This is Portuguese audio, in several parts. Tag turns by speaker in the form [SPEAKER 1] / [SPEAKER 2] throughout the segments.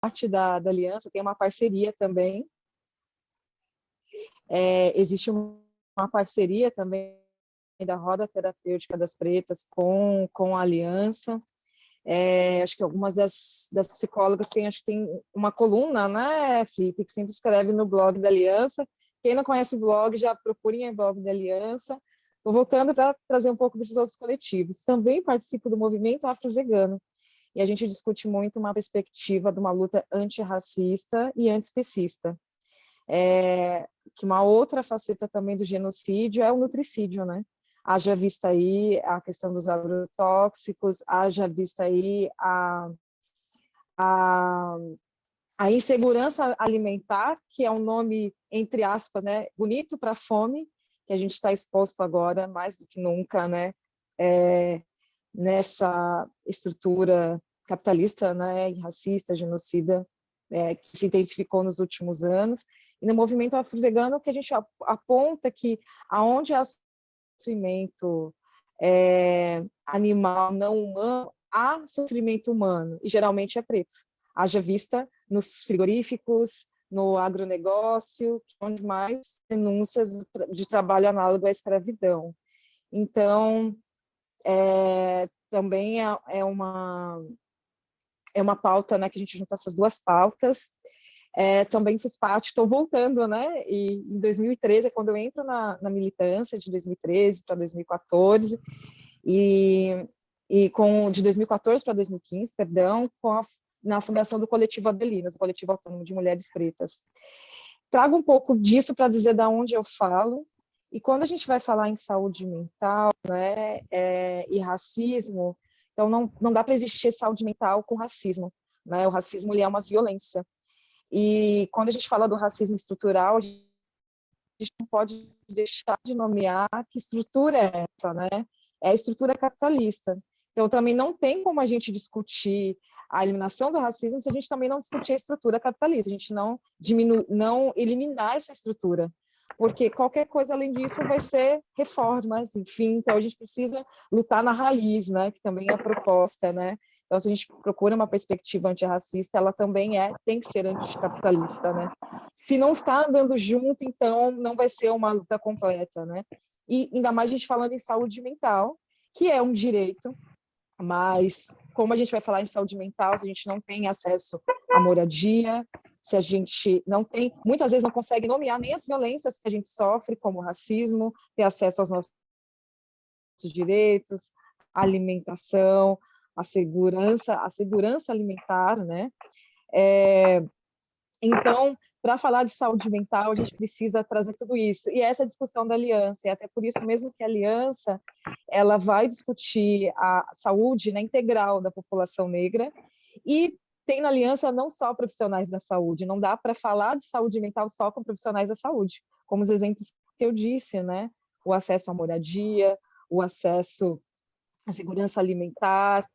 [SPEAKER 1] parte da aliança tem uma parceria também. Existe uma parceria também da Roda Terapêutica das Pretas com a Aliança. Acho que algumas das psicólogas acho que tem uma coluna, né, Felipe, que sempre escreve no blog da Aliança. Quem não conhece o blog, já procurem o blog da Aliança. Estou voltando para trazer um pouco desses outros coletivos. Também participo do movimento afro-vegano, e a gente discute muito uma perspectiva de uma luta antirracista e antiespecista. Que uma outra faceta também do genocídio é o nutricídio, né? Haja vista aí a questão dos agrotóxicos, haja vista aí a insegurança alimentar, que é um nome, entre aspas, né, bonito para a fome, que a gente está exposto agora, mais do que nunca, né, nessa estrutura capitalista, né, e racista, genocida, que se intensificou nos últimos anos. E no movimento afro-vegano, que a gente aponta que aonde há sofrimento animal não humano, há sofrimento humano, e geralmente é preto. Haja vista nos frigoríficos, no agronegócio, onde mais denúncias de trabalho análogo à escravidão. Então, também é uma pauta, né, que a gente junta essas duas pautas. Também fiz parte, estou voltando, né? E em 2013 é quando eu entro na militância, de 2013 para 2014, e de 2014 para 2015, perdão, na fundação do coletivo Adelinas, o coletivo autônomo de mulheres pretas. Trago um pouco disso para dizer da onde eu falo, e quando a gente vai falar em saúde mental, né, e racismo, então não dá para existir saúde mental com racismo, né? O racismo ele é uma violência. E quando a gente fala do racismo estrutural, a gente não pode deixar de nomear que estrutura é essa, né? É a estrutura capitalista. Então, também não tem como a gente discutir a eliminação do racismo se a gente também não discutir a estrutura capitalista, a gente não eliminar essa estrutura, porque qualquer coisa além disso vai ser reformas, enfim, então a gente precisa lutar na raiz, né? Que também é a proposta, né? Então, se a gente procura uma perspectiva antirracista, ela também tem que ser anticapitalista, né? Se não está andando junto, então não vai ser uma luta completa, né? E ainda mais a gente falando em saúde mental, que é um direito, mas como a gente vai falar em saúde mental, se a gente não tem acesso à moradia, se a gente não tem, muitas vezes não consegue nomear nem as violências que a gente sofre, como o racismo, ter acesso aos nossos direitos, alimentação, a segurança alimentar, né? Então, para falar de saúde mental, a gente precisa trazer tudo isso. E essa discussão da aliança, e até por isso mesmo que a aliança ela vai discutir a saúde, né, integral da população negra, e tem na aliança não só profissionais da saúde, não dá para falar de saúde mental só com profissionais da saúde, como os exemplos que eu disse, né? O acesso à moradia, o acesso à segurança alimentar,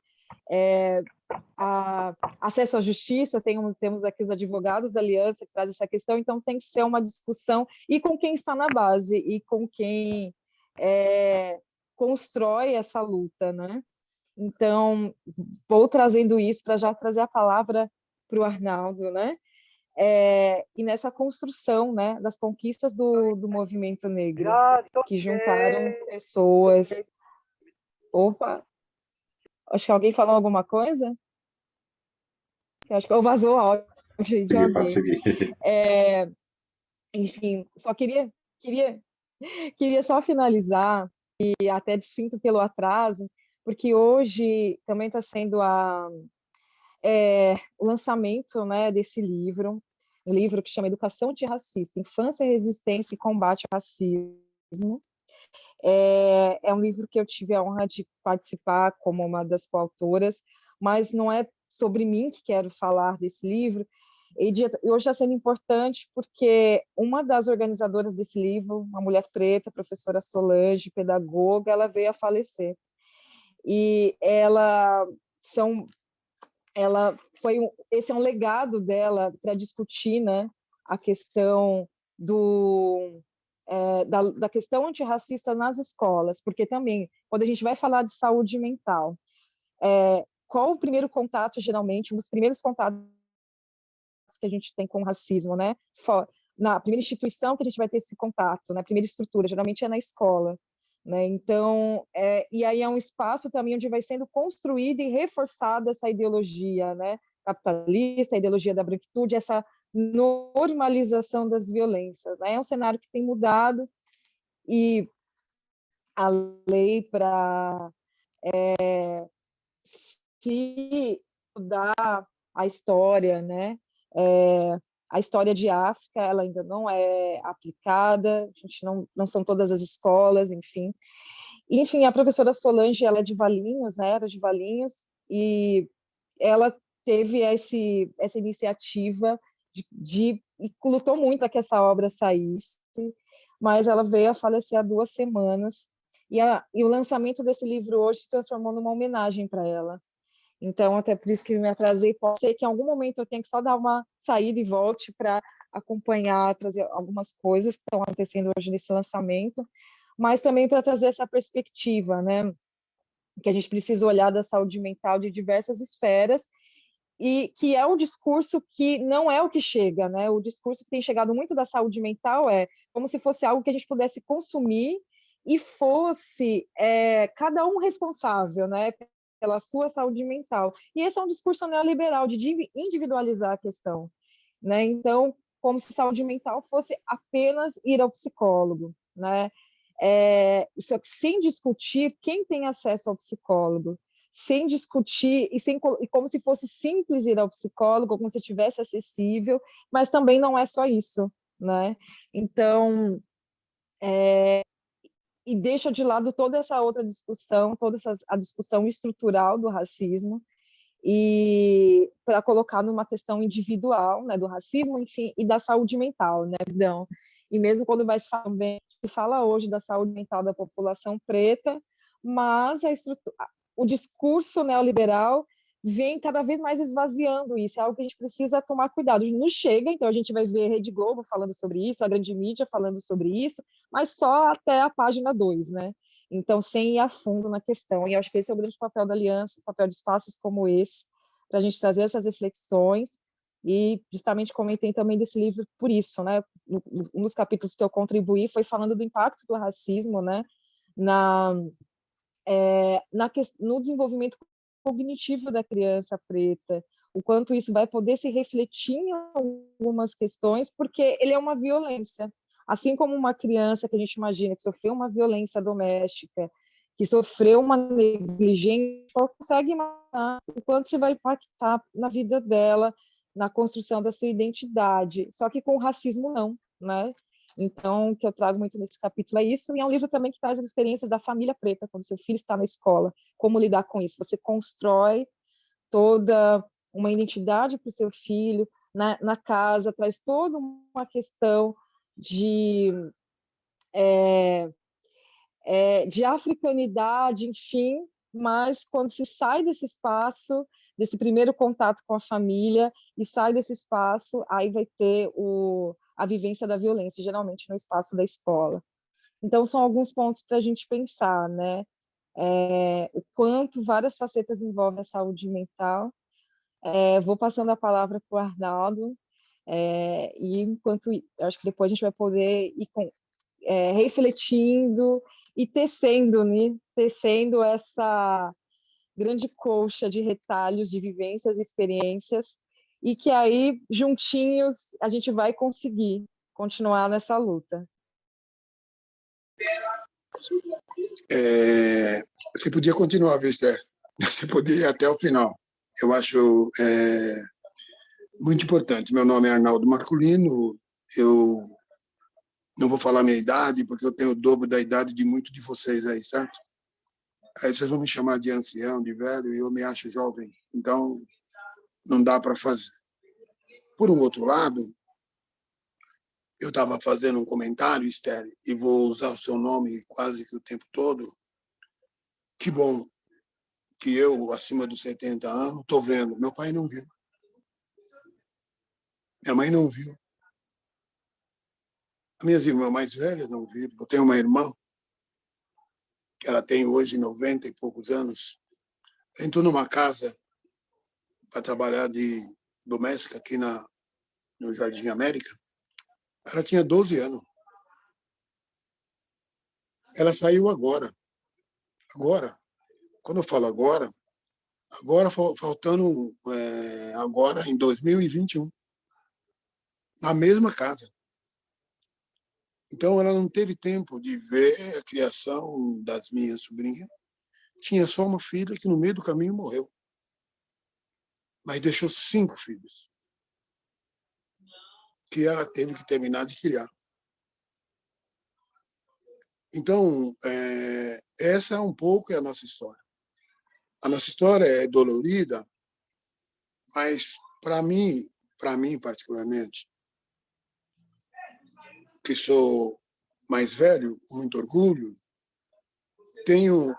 [SPEAKER 1] acesso à justiça, temos aqui os advogados da aliança que trazem essa questão, então tem que ser uma discussão e com quem está na base e com quem constrói essa luta, né? Então, vou trazendo isso para já trazer a palavra para o Arnaldo, né? E nessa construção, né, das conquistas do movimento negro, que juntaram pessoas. Opa, acho que alguém falou alguma coisa? Acho que vazou o áudio de
[SPEAKER 2] Pode
[SPEAKER 1] alguém.
[SPEAKER 2] seguir.
[SPEAKER 1] Enfim, só queria, queria só finalizar, e até sinto pelo atraso, porque hoje também está sendo o lançamento, né, desse livro, um livro que chama Educação Antirracista, Infância, Resistência e Combate ao Racismo. É um livro que eu tive a honra de participar como uma das coautoras, mas não é sobre mim que quero falar desse livro, e hoje está sendo importante porque uma das organizadoras desse livro, uma mulher preta, professora Solange, pedagoga, ela veio a falecer. E esse é um legado dela para discutir, né, a questão da questão antirracista nas escolas, porque também, quando a gente vai falar de saúde mental, qual o primeiro contato, geralmente, um dos primeiros contatos que a gente tem com o racismo, né? Na primeira instituição que a gente vai ter esse contato, né? A primeira estrutura, geralmente é na escola, né? Então, e aí é um espaço também onde vai sendo construída e reforçada essa ideologia, né? Capitalista, a ideologia da branquitude, essa normalização das violências, né? É um cenário que tem mudado e a lei para se estudar a história, né? A história de África, ela ainda não é aplicada, a gente não são todas as escolas, enfim. Enfim, a professora Solange, ela é de Valinhos, né? Era de Valinhos, e ela teve essa iniciativa e lutou muito para que essa obra saísse, mas ela veio a falecer há 2 semanas, e o lançamento desse livro hoje se transformou numa homenagem para ela. Então, até por isso que me atrasei. Pode ser que em algum momento eu tenha que só dar uma saída e volte para acompanhar, trazer algumas coisas que estão acontecendo hoje nesse lançamento, mas também para trazer essa perspectiva, né? Que a gente precisa olhar da saúde mental de diversas esferas, e que é um discurso que não é o que chega, né? O discurso que tem chegado muito da saúde mental é como se fosse algo que a gente pudesse consumir e fosse cada um responsável, né? Pela sua saúde mental. E esse é um discurso neoliberal de individualizar a questão, né? Então, como se saúde mental fosse apenas ir ao psicólogo, né? Só que sem discutir quem tem acesso ao psicólogo, sem discutir e como se fosse simples ir ao psicólogo, como se tivesse acessível, mas também não é só isso, né? Então, e deixa de lado toda essa outra discussão, a discussão estrutural do racismo, e para colocar numa questão individual, né, do racismo, enfim, e da saúde mental, né, então, e mesmo quando se fala hoje da saúde mental da população preta, mas o discurso neoliberal vem cada vez mais esvaziando isso, é algo que a gente precisa tomar cuidado. Não chega, então a gente vai ver a Rede Globo falando sobre isso, a grande mídia falando sobre isso, mas só até a página 2, né? Então, sem ir a fundo na questão. E eu acho que esse é o grande papel da Aliança, o papel de espaços como esse, para a gente trazer essas reflexões. E justamente comentei também desse livro por isso, né? Um dos capítulos que eu contribuí foi falando do impacto do racismo, né? No desenvolvimento cognitivo da criança preta, o quanto isso vai poder se refletir em algumas questões, porque ele é uma violência. Assim como uma criança que a gente imagina que sofreu uma violência doméstica, que sofreu uma negligência, só consegue imaginar o quanto isso vai impactar na vida dela, na construção da sua identidade. Só que com o racismo não, né? Então, o que eu trago muito nesse capítulo é isso, e é um livro também que traz as experiências da família preta, quando seu filho está na escola, como lidar com isso. Você constrói toda uma identidade para o seu filho, na casa, traz toda uma questão de africanidade, enfim, mas quando se sai desse espaço, desse primeiro contato com a família, e sai desse espaço, aí vai ter a vivência da violência, geralmente no espaço da escola. Então, são alguns pontos para a gente pensar, né? O quanto várias facetas envolvem a saúde mental. Vou passando a palavra para o Arnaldo, e enquanto, acho que depois a gente vai poder ir refletindo e tecendo, né? Tecendo essa grande colcha de retalhos, de vivências, experiências, e que aí, juntinhos, a gente vai conseguir continuar nessa luta.
[SPEAKER 2] Você podia continuar, viu, Esther? Você podia ir até o final. Eu acho muito importante. Meu nome é Arnaldo Marculino, eu não vou falar minha idade, porque eu tenho o dobro da idade de muitos de vocês aí, certo? Aí vocês vão me chamar de ancião, de velho, e eu me acho jovem. Então, não dá para fazer. Por um outro lado, eu estava fazendo um comentário, Esther, e vou usar o seu nome quase que o tempo todo. Que bom que eu, acima dos 70 anos, estou vendo. Meu pai não viu. Minha mãe não viu. As minhas irmãs mais velhas não viram. Eu tenho uma irmã, que ela tem hoje 90 e poucos anos. Entrou numa casa para trabalhar de doméstica aqui na no Jardim América, ela tinha 12 anos. Ela saiu agora. Agora. Quando eu falo agora faltando, agora em 2021, na mesma casa. Então, ela não teve tempo de ver a criação das minhas sobrinhas. Tinha só uma filha que, no meio do caminho, morreu. Mas deixou 5 filhos, que ela teve que terminar de criar. Então, essa é um pouco a nossa história. A nossa história é dolorida, mas, para mim particularmente, que sou mais velho, com muito orgulho, tenho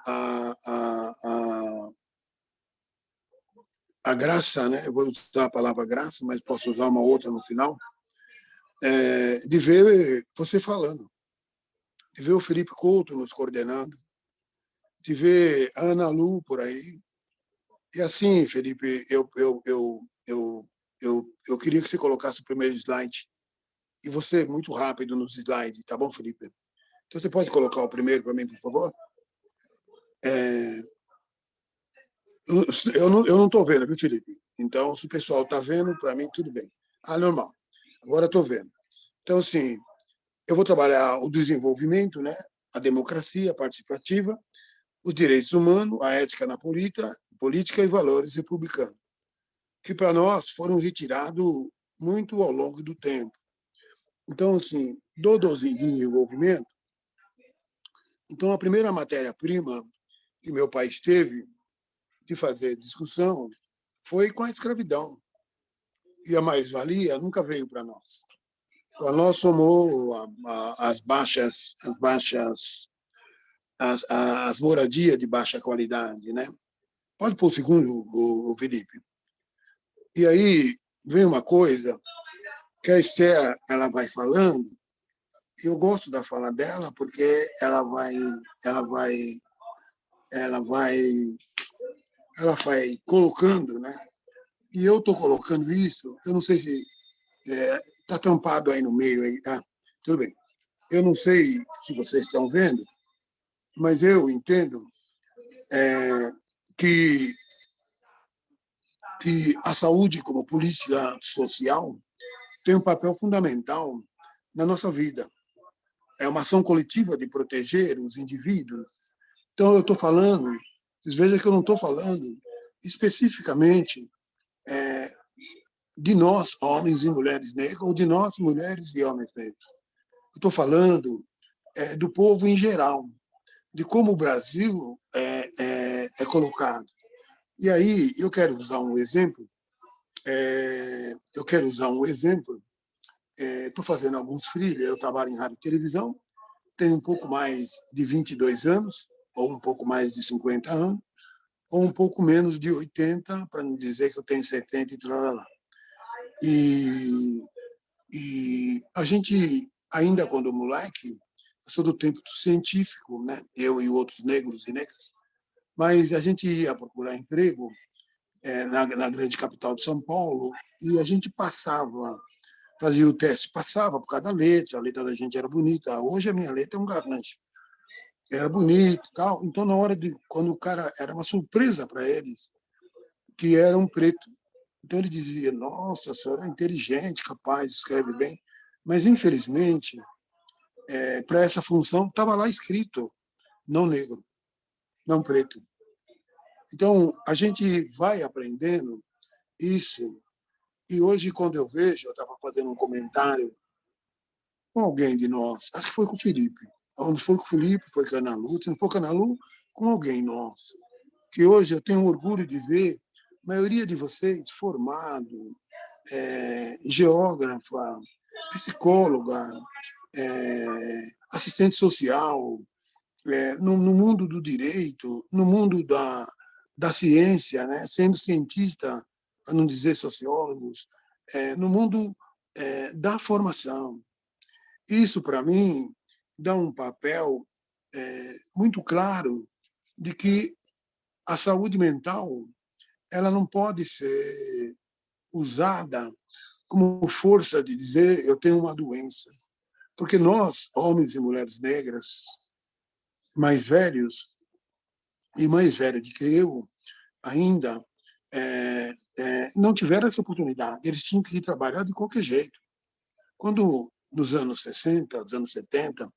[SPEAKER 2] a graça, né? Eu vou usar a palavra graça, mas posso usar uma outra no final, de ver você falando, de ver o Felipe Couto nos coordenando, de ver a Ana Lu por aí. E assim, Felipe, eu queria que você colocasse o primeiro slide. E você, muito rápido nos slides, tá bom, Felipe? Então, você pode colocar o primeiro para mim, por favor? Eu não estou vendo, viu, Felipe? Então, se o pessoal está vendo, para mim, tudo bem. Ah, normal. Agora estou vendo. Então, assim, eu vou trabalhar o desenvolvimento, né? A democracia participativa, os direitos humanos, a ética na política e valores republicanos, que para nós foram retirados muito ao longo do tempo. Então, assim, do desenvolvimento, então a primeira matéria-prima que meu país teve de fazer discussão foi com a escravidão. E a mais-valia nunca veio para nós. Para nós somou as moradias de baixa qualidade, né? Pode pôr o segundo, o Felipe. E aí vem uma coisa que a Esther ela vai falando. E eu gosto da fala dela porque ela vai colocando, né? E eu estou colocando isso. Eu não sei se está tampado aí no meio aí. Ah, tudo bem. Eu não sei se vocês estão vendo, mas eu entendo que a saúde como política social tem um papel fundamental na nossa vida. É uma ação coletiva de proteger os indivíduos. Então, eu estou falando, vocês vejam que eu não estou falando especificamente de nós, homens e mulheres negros, ou de nós, mulheres e homens negros. Eu estou falando do povo em geral, de como o Brasil é colocado. E aí, eu quero usar um exemplo. Estou fazendo alguns freelas, eu trabalho em rádio e televisão, tenho um pouco mais de 22 anos, ou um pouco mais de 50 anos, ou um pouco menos de 80, para não dizer que eu tenho 70 e tal. E a gente, ainda quando moleque, eu sou do tempo científico, né? Eu e outros negros e negras, mas a gente ia procurar emprego na grande capital de São Paulo e a gente fazia o teste, passava por cada letra, a letra da gente era bonita. Hoje a minha letra é um garrancho. Era bonito e tal. Então, na hora quando o cara, era uma surpresa para eles, que era um preto. Então, ele dizia, nossa, a senhora é inteligente, capaz, escreve bem. Mas, infelizmente, para essa função, estava lá escrito, não negro, não preto. Então, a gente vai aprendendo isso. E hoje, quando eu vejo, eu estava fazendo um comentário com alguém de nós, acho que foi com o Felipe. Não foi com o Felipe, foi com a Ana Lu, se não for com a Ana Lu, com alguém nosso. Que hoje eu tenho orgulho de ver a maioria de vocês formado, geógrafa, psicóloga, assistente social, no mundo do direito, no mundo da ciência, né? Sendo cientista, para não dizer sociólogos, no mundo da formação. Isso, para mim, dá um papel muito claro de que a saúde mental ela não pode ser usada como força de dizer eu tenho uma doença. Porque nós, homens e mulheres negras, mais velhos e mais velhos do que eu, ainda não tiveram essa oportunidade. Eles tinham que ir trabalhar de qualquer jeito. Quando, nos anos 60, nos anos 70,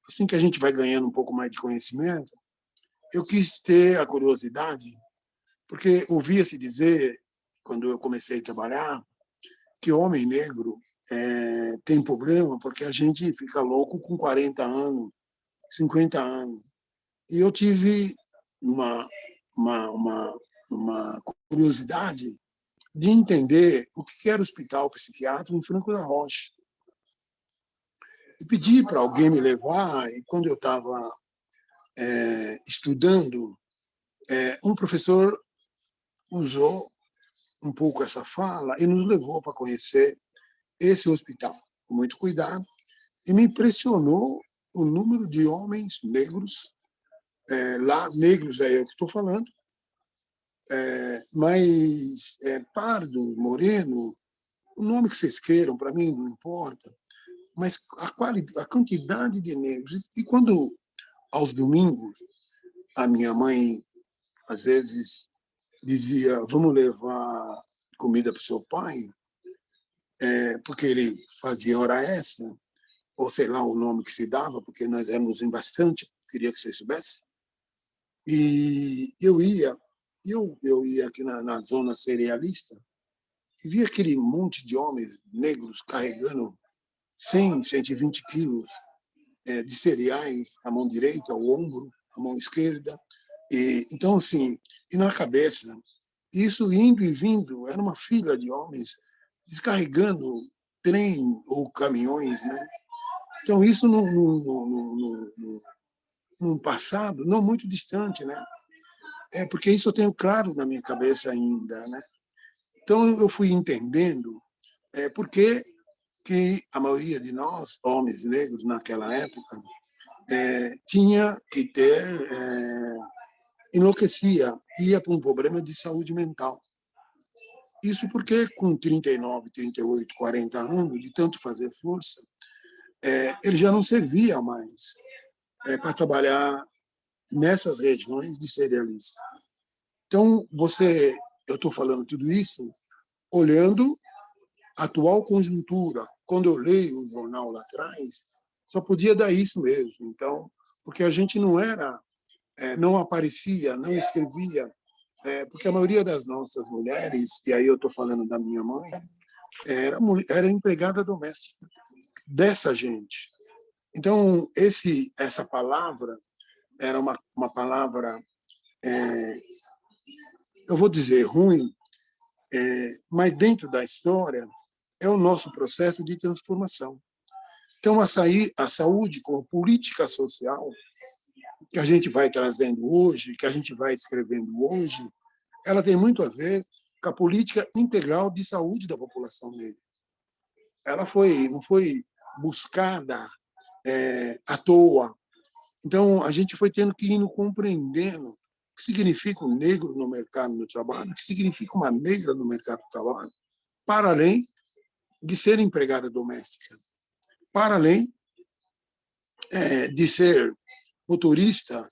[SPEAKER 2] assim que a gente vai ganhando um pouco mais de conhecimento, eu quis ter a curiosidade, porque ouvia-se dizer, quando eu comecei a trabalhar, que homem negro tem problema porque a gente fica louco com 40 anos, 50 anos. E eu tive uma, uma, uma curiosidade de entender o que era o hospital psiquiátrico em Franco da Rocha. E pedi para alguém me levar, e quando eu estava estudando, um professor usou um pouco essa fala e nos levou para conhecer esse hospital, com muito cuidado, e me impressionou o número de homens negros, lá, negros é eu que estou falando, mas pardo, moreno, o nome que vocês queiram, para mim não importa, mas a quantidade de negros. E quando, aos domingos, a minha mãe, às vezes, dizia, vamos levar comida para o seu pai, porque ele fazia hora extra, ou sei lá o nome que se dava, porque nós éramos em bastante, queria que você soubesse. E eu ia aqui na zona cerealista e via aquele monte de homens negros carregando 100, 120 quilos de cereais, a mão direita, o ombro, a mão esquerda. Então, assim, e na cabeça, isso indo e vindo, era uma fila de homens descarregando trem ou caminhões, né? Então, isso num passado não muito distante, né? Porque isso eu tenho claro na minha cabeça ainda, né? Então, eu fui entendendo por que a maioria de nós, homens negros, naquela época, tinha que ter, enlouquecia, ia para um problema de saúde mental. Isso porque com 39, 38, 40 anos, de tanto fazer força, ele já não servia mais para trabalhar nessas regiões de cerealista. Então, eu estou falando tudo isso olhando a atual conjuntura. Quando eu leio o jornal lá atrás, só podia dar isso mesmo. Então, porque a gente não aparecia, não escrevia, porque a maioria das nossas mulheres, e aí eu estou falando da minha mãe, era empregada doméstica dessa gente. Então, essa palavra era uma palavra, eu vou dizer ruim, mas dentro da história é o nosso processo de transformação. Então, a saúde como política social que a gente vai trazendo hoje, que a gente vai escrevendo hoje, ela tem muito a ver com a política integral de saúde da população negra. Ela não foi buscada à toa. Então, a gente foi tendo que ir compreendendo o que significa um negro no mercado do trabalho, o que significa uma negra no mercado do trabalho, para além de ser empregada doméstica, para além de ser motorista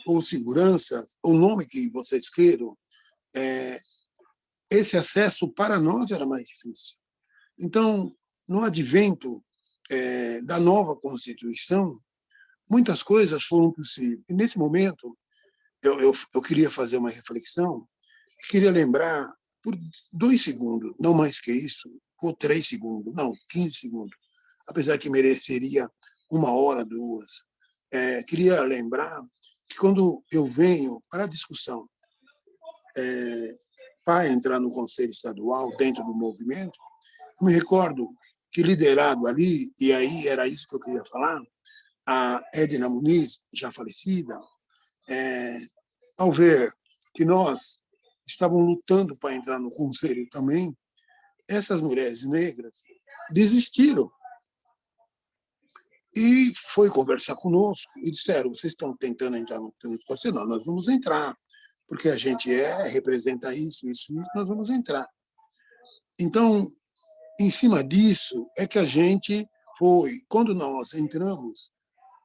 [SPEAKER 2] ou segurança, o nome que vocês queiram, esse acesso para nós era mais difícil. Então, no advento da nova Constituição, muitas coisas foram possíveis. E, nesse momento, eu queria fazer uma reflexão, queria lembrar, por 2 segundos, não mais que isso, ou 3 segundos, não, 15 segundos, apesar que mereceria 1 hora, 2. Queria lembrar que quando eu venho para a discussão para entrar no Conselho Estadual, dentro do movimento, eu me recordo que liderado ali, e aí era isso que eu queria falar, a Edna Muniz, já falecida, ao ver que nós estávamos lutando para entrar no Conselho também, essas mulheres negras desistiram. E foi conversar conosco e disseram, vocês estão tentando entrar no Conselho? Não, nós vamos entrar, porque a gente representa isso, nós vamos entrar. Então, em cima disso é que a gente foi, quando nós entramos,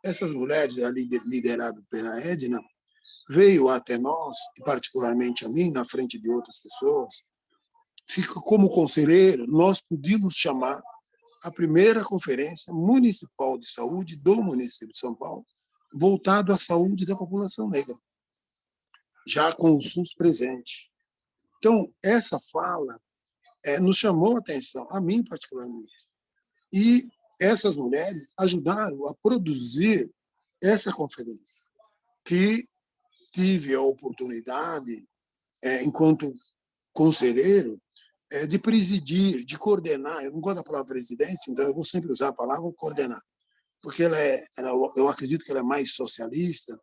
[SPEAKER 2] essas mulheres ali lideradas pela Edna, veio até nós, e particularmente a mim, na frente de outras pessoas, fica como conselheiro, nós podíamos chamar a primeira conferência municipal de saúde do município de São Paulo, voltado à saúde da população negra, já com o SUS presente. Então, essa fala nos chamou a atenção, a mim particularmente. E essas mulheres ajudaram a produzir essa conferência, que tive a oportunidade, enquanto conselheiro, de presidir, de coordenar. Eu não gosto da palavra presidência, então eu vou sempre usar a palavra coordenar, porque eu acredito que ela é mais socialista,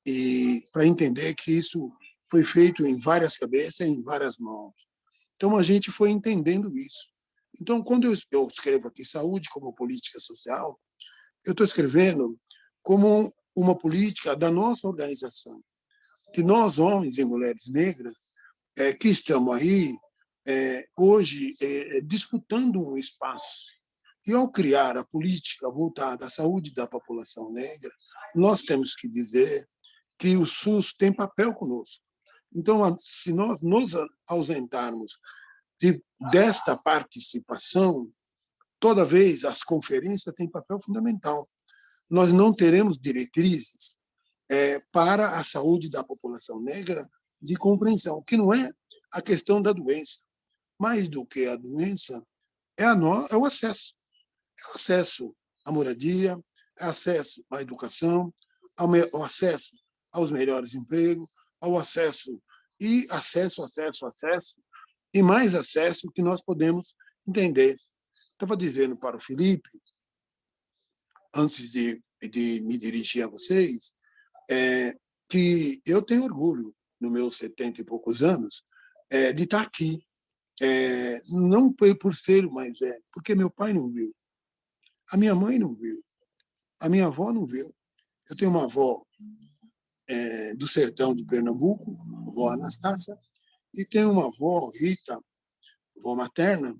[SPEAKER 2] e para entender que isso foi feito em várias cabeças, em várias mãos. Então, a gente foi entendendo isso. Então, quando eu escrevo aqui saúde como política social, eu estou escrevendo como uma política da nossa organização, que nós, homens e mulheres negras, que estamos aí hoje disputando um espaço. E, ao criar a política voltada à saúde da população negra, nós temos que dizer que o SUS tem papel conosco. Então, se nós nos ausentarmos desta participação, toda vez as conferências têm papel fundamental. Nós não teremos diretrizes para a saúde da população negra de compreensão, que não é a questão da doença. Mais do que a doença, é o acesso. É o acesso à moradia, é acesso à educação, ao acesso aos melhores empregos, ao acesso e mais acesso que nós podemos entender. Estava dizendo para o Felipe, antes de me dirigir a vocês, que eu tenho orgulho, nos meus 70 e poucos anos, de estar aqui. Não por ser o mais velho, porque meu pai não viu, a minha mãe não viu, a minha avó não viu. Eu tenho uma avó do sertão de Pernambuco, a avó Anastácia, e tenho uma avó, Rita, avó materna,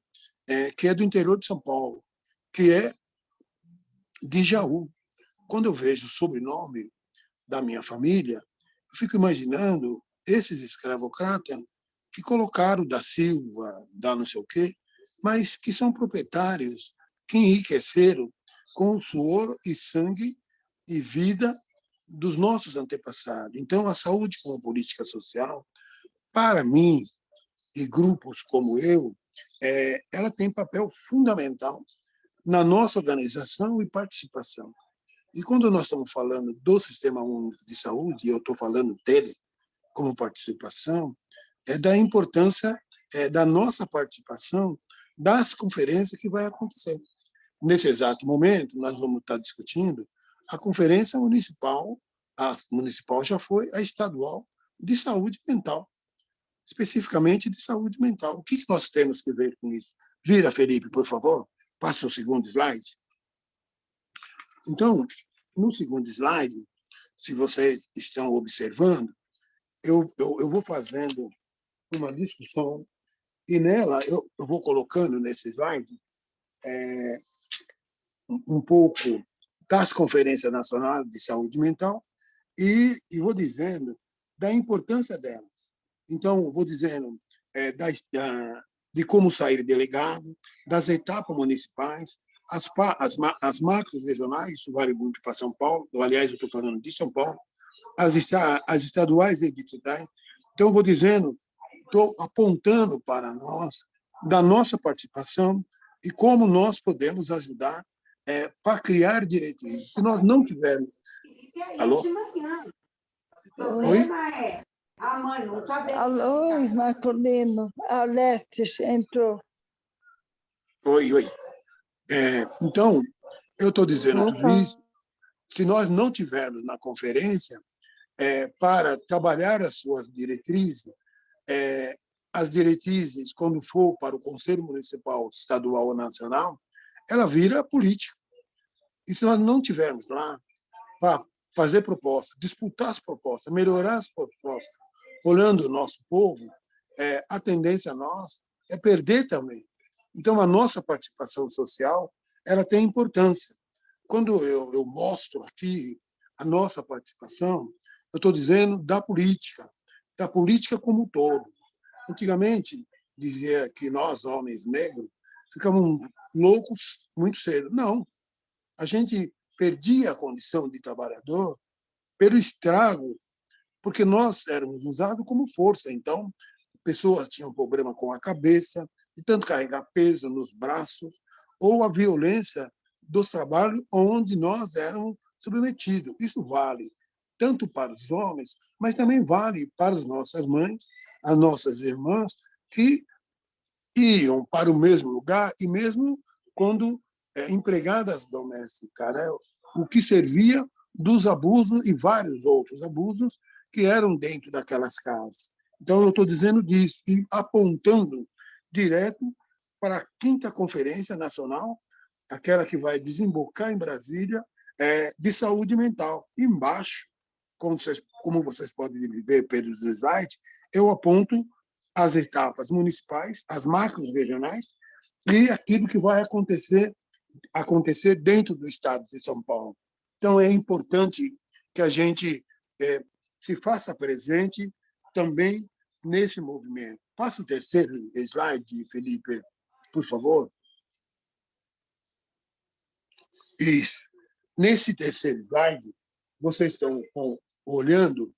[SPEAKER 2] que é do interior de São Paulo, que é de Jaú. Quando eu vejo o sobrenome da minha família, eu fico imaginando esses escravocratas que colocaram da Silva, da não sei o quê, mas que são proprietários, que enriqueceram com o suor e sangue e vida dos nossos antepassados. Então, a saúde como política social, para mim, e grupos como eu, ela tem papel fundamental na nossa organização e participação. E quando nós estamos falando do Sistema Único de Saúde, e eu estou falando dele como participação, é da importância da nossa participação das conferências que vai acontecer. Nesse exato momento, nós vamos estar discutindo a conferência municipal, a municipal já foi, a estadual de saúde mental, especificamente de saúde mental. O que nós temos que ver com isso? Vira, Felipe, por favor, passa o segundo slide. Então, no segundo slide, se vocês estão observando, eu vou fazendo uma discussão e nela eu vou colocando nesse slide um pouco das conferências nacionais de saúde mental e vou dizendo da importância delas. Então, vou dizendo de como sair delegado, das etapas municipais, as macros regionais, isso vale muito para São Paulo, aliás, eu estou falando de São Paulo, as estaduais e distritais. Então, vou dizendo, estou apontando para nós, da nossa participação e como nós podemos ajudar para criar diretrizes. Se nós não tivermos... Alô? Oi?
[SPEAKER 3] A mãe não está bem.
[SPEAKER 4] Alô, Marcolino, a Letes entrou.
[SPEAKER 2] Oi. Então, eu estou dizendo tudo isso, se nós não tivermos na conferência para trabalhar as suas diretrizes, as diretrizes, quando for para o Conselho Municipal, Estadual ou Nacional, ela vira política. E se nós não tivermos lá para fazer propostas, disputar as propostas, melhorar as propostas, olhando o nosso povo, a tendência nossa é perder também. Então, a nossa participação social ela tem importância. Quando eu mostro aqui a nossa participação, eu estou dizendo da política como um todo. Antigamente, dizia que nós, homens negros, ficamos loucos muito cedo. Não. A gente perdia a condição de trabalhador pelo estrago, porque nós éramos usados como força. Então, pessoas tinham problema com a cabeça, de tanto carregar peso nos braços, ou a violência dos trabalhos onde nós éramos submetidos. Isso vale tanto para os homens, mas também vale para as nossas mães, as nossas irmãs, que iam para o mesmo lugar, e mesmo quando empregadas domésticas, né? O que servia dos abusos e vários outros abusos que eram dentro daquelas casas. Então, eu estou dizendo disso, e apontando direto para a 5ª Conferência Nacional, aquela que vai desembocar em Brasília, de saúde mental. Embaixo, como vocês podem ver pelos slides, eu aponto as etapas municipais, as macros regionais e aquilo que vai acontecer dentro do estado de São Paulo. Então, é importante que a gente se faça presente também nesse movimento. Passa o 3º slide, Felipe, por favor. Isso. Nesse 3º slide, vocês estão olhando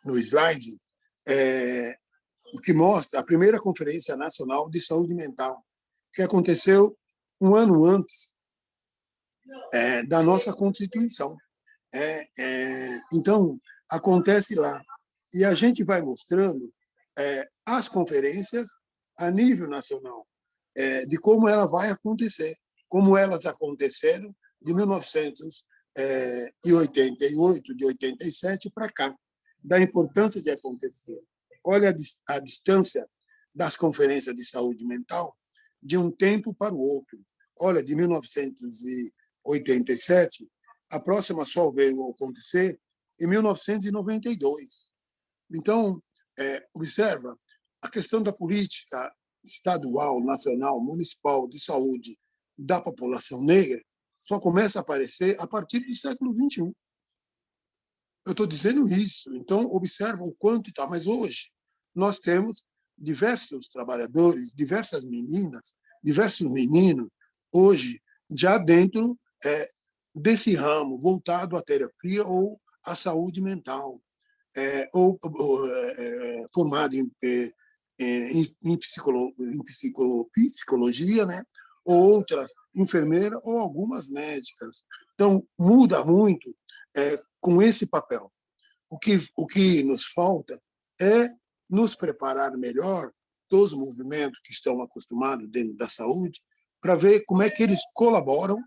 [SPEAKER 2] no slide o que mostra a primeira Conferência Nacional de Saúde Mental, que aconteceu um ano antes da nossa Constituição. Então, acontece lá. E a gente vai mostrando as conferências a nível nacional, de como ela vai acontecer, como elas aconteceram de 1988, de 87 para cá, da importância de acontecer. Olha a distância das conferências de saúde mental de um tempo para o outro. Olha, de 1987, a próxima só veio acontecer em 1992. Então, observa, a questão da política estadual, nacional, municipal de saúde da população negra só começa a aparecer a partir do século XXI. Eu estou dizendo isso, então observa o quanto está. Mas hoje nós temos diversos trabalhadores, diversas meninas, diversos meninos, hoje já dentro desse ramo, voltado à terapia ou à saúde mental, ou formado em psicologia, né? Ou outras enfermeiras, ou algumas médicas. Então, muda muito com esse papel. O que nos falta é nos preparar melhor dos movimentos que estão acostumados dentro da saúde, para ver como é que eles colaboram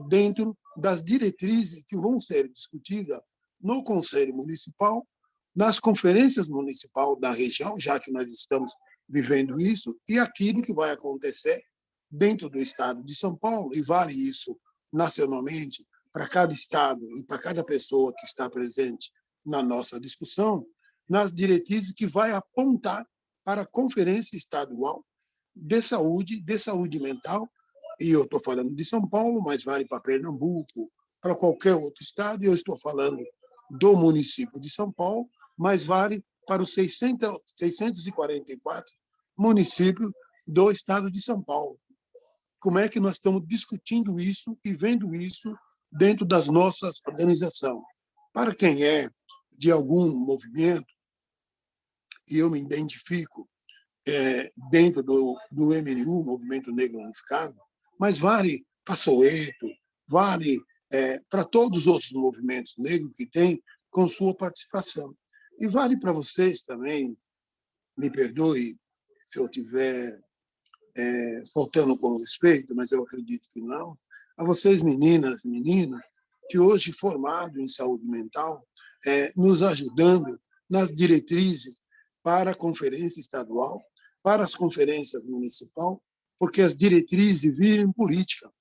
[SPEAKER 2] dentro das diretrizes que vão ser discutidas no Conselho Municipal, nas conferências municipais da região, já que nós estamos vivendo isso, e aquilo que vai acontecer dentro do estado de São Paulo, e vale isso nacionalmente, para cada estado e para cada pessoa que está presente na nossa discussão, nas diretrizes que vai apontar para a Conferência Estadual de saúde mental, e eu estou falando de São Paulo, mas vale para Pernambuco, para qualquer outro estado, e eu estou falando do município de São Paulo, mas vale para os 644 municípios do estado de São Paulo. Como é que nós estamos discutindo isso e vendo isso dentro das nossas organizações? Para quem é de algum movimento, e eu me identifico dentro do MNU, Movimento Negro Unificado, mas vale para Soweto, vale para todos os outros movimentos negros que têm com sua participação. E vale para vocês também, me perdoe se eu estiver faltando com respeito, mas eu acredito que não, a vocês meninas e meninos, que hoje formados em saúde mental, nos ajudando nas diretrizes para a conferência estadual, para as conferências municipais, porque as diretrizes viram política.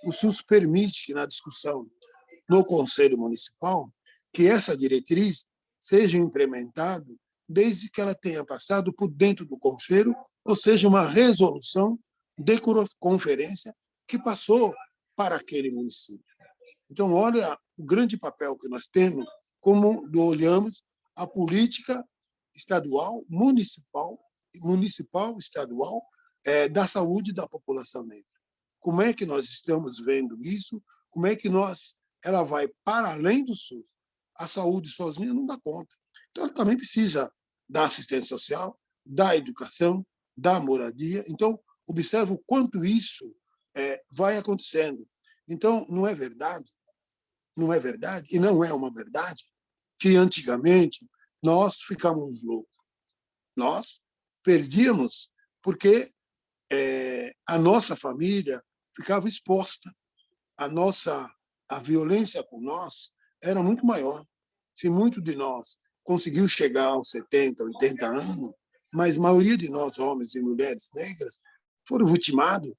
[SPEAKER 2] O SUS permite que na discussão no Conselho Municipal, que essa diretriz seja implementada desde que ela tenha passado por dentro do Conselho, ou seja, uma resolução de conferência que passou para aquele município. Então, olha o grande papel que nós temos, como olhamos a política estadual, municipal, estadual, da saúde da população negra. Como é que nós estamos vendo isso? Como é que ela vai para além do SUS? A saúde sozinha não dá conta. Então, ela também precisa da assistência social, da educação, da moradia. Então, observa o quanto isso vai acontecendo. Então, não é verdade, e não é uma verdade, que antigamente nós ficamos loucos. Nós perdíamos porque a nossa família ficava exposta. A violência com nós era muito maior. Se muito de nós conseguiu chegar aos 70, 80 anos, mas a maioria de nós, homens e mulheres negras, foram vitimados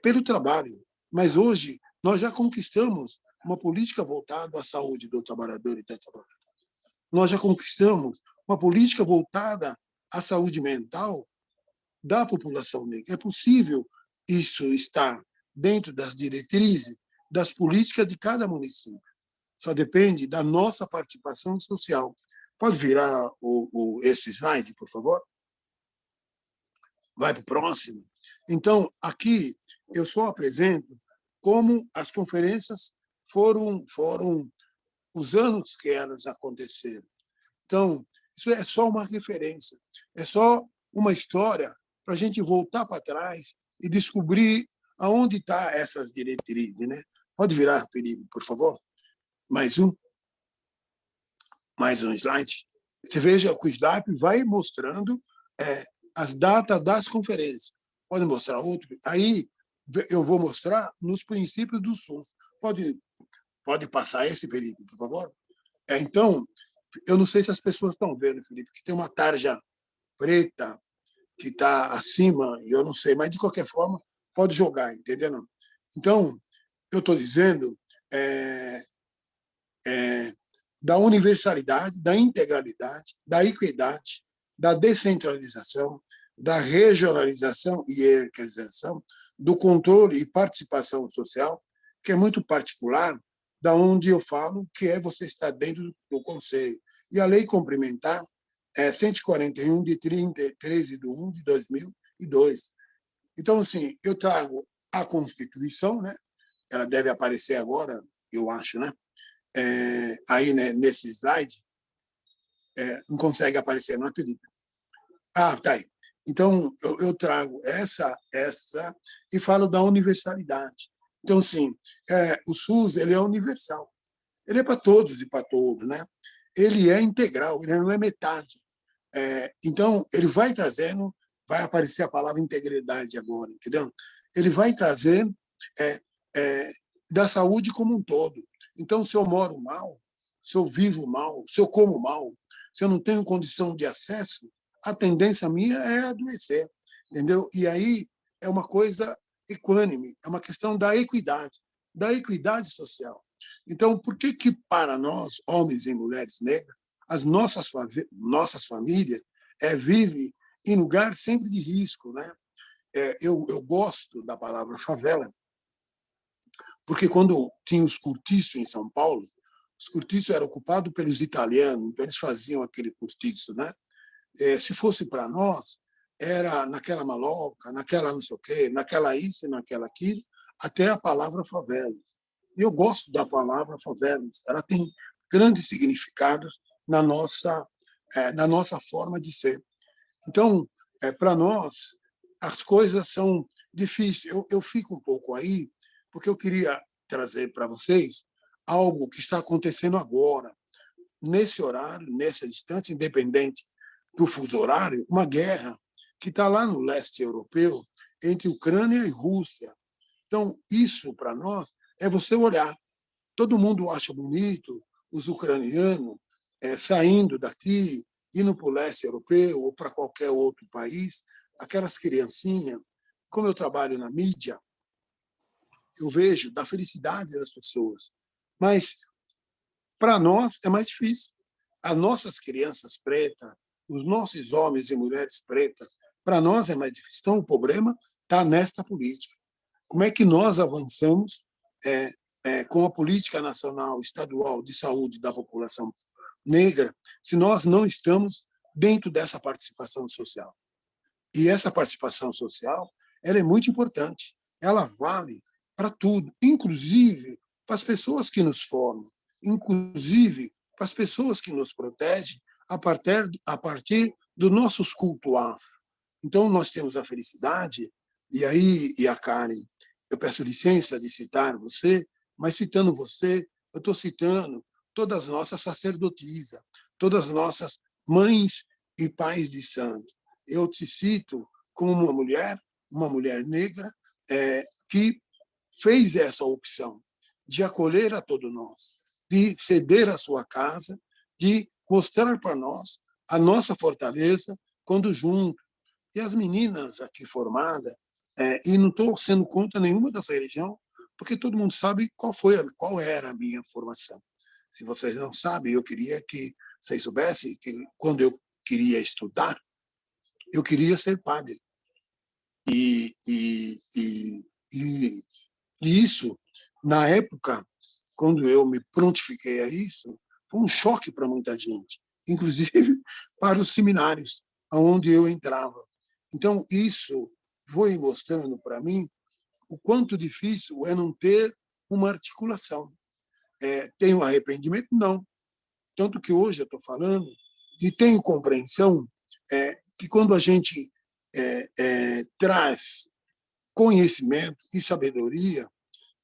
[SPEAKER 2] pelo trabalho. Mas hoje nós já conquistamos uma política voltada à saúde do trabalhador e da trabalhadora. Nós já conquistamos uma política voltada à saúde mental da população negra. É possível isso estar dentro das diretrizes das políticas de cada município. Só depende da nossa participação social. Pode virar esse slide, por favor? Vai para o próximo. Então, aqui eu só apresento como as conferências foram os anos que elas aconteceram. Então, isso é só uma referência, é só uma história para a gente voltar para trás e descobrir aonde estão essas diretrizes, né? Pode virar, Felipe, por favor? Mais um slide. Você veja que o slide vai mostrando as datas das conferências. Pode mostrar outro? Aí eu vou mostrar nos princípios do SUS. Pode passar esse, Felipe, por favor? Então, eu não sei se as pessoas estão vendo, Felipe, que tem uma tarja preta que está acima, eu não sei, mas de qualquer forma, pode jogar, entendeu? Então, eu estou dizendo da universalidade, da integralidade, da equidade, da descentralização, da regionalização e hierarquização, do controle e participação social, que é muito particular, da onde eu falo que é você estar dentro do Conselho. E a lei complementar 141 de 13 de 1 de 2002. Então, assim, eu trago a Constituição, né? Ela deve aparecer agora, eu acho, né? Aí, né, nesse slide, não consegue aparecer, não é, Felipe? Ah, tá aí. Então, eu trago essa e falo da universalidade. Então, sim, o SUS ele é universal. Ele é para todos e para todos, né? Ele é integral, ele não é metade. Então, ele vai trazendo, vai aparecer a palavra integridade agora, entendeu? Ele vai trazendo da saúde como um todo. Então, se eu moro mal, se eu vivo mal, se eu como mal, se eu não tenho condição de acesso, a tendência minha é adoecer, entendeu? E aí é uma coisa equânime, é uma questão da equidade social. Então, por que para nós, homens e mulheres negras, as nossas famílias vivem em lugar sempre de risco, né? Eu gosto da palavra favela, porque quando tinha os cortiços em São Paulo, os cortiços eram ocupados pelos italianos, então eles faziam aquele cortiço, né? Se fosse para nós, era naquela maloca, naquela não sei o quê, naquela isso e naquela aquilo, até a palavra favela. E eu gosto da palavra favela, ela tem grandes significados na nossa forma de ser. Então, para nós, as coisas são difíceis. Eu fico um pouco aí, porque eu queria trazer para vocês algo que está acontecendo agora, nesse horário, nessa distância, independente do fuso horário, uma guerra que está lá no leste europeu, entre Ucrânia e Rússia. Então, isso, para nós, é você olhar. Todo mundo acha bonito os ucranianos saindo daqui, indo para o leste europeu ou para qualquer outro país, aquelas criancinhas. Como eu trabalho na mídia, eu vejo da felicidade das pessoas. Mas, para nós, é mais difícil. As nossas crianças pretas, os nossos homens e mulheres pretas, para nós é mais difícil. Então, o problema está nesta política. Como é que nós avançamos com a política nacional, estadual de saúde da população negra, se nós não estamos dentro dessa participação social? E essa participação social, ela é muito importante. Ela vale para tudo, inclusive para as pessoas que nos formam, inclusive para as pessoas que nos protegem a partir dos nossos cultos afro. Então, nós temos a felicidade, e a Karen, eu peço licença de citar você, mas citando você, eu estou citando todas as nossas sacerdotisas, todas as nossas mães e pais de santo. Eu te cito como uma mulher negra, que fez essa opção de acolher a todos nós, de ceder a sua casa, de mostrar para nós a nossa fortaleza quando juntos. E as meninas aqui formadas, e não estou sendo contra nenhuma dessa religião, porque todo mundo sabe qual era a minha formação. Se vocês não sabem, eu queria que vocês soubessem que quando eu queria estudar, eu queria ser padre. E isso, na época, quando eu me prontifiquei a isso, foi um choque para muita gente, inclusive para os seminários onde eu entrava. Então, isso foi mostrando para mim o quanto difícil é não ter uma articulação. Tenho arrependimento? Não. Tanto que hoje eu estou falando e tenho compreensão que quando a gente traz conhecimento e sabedoria,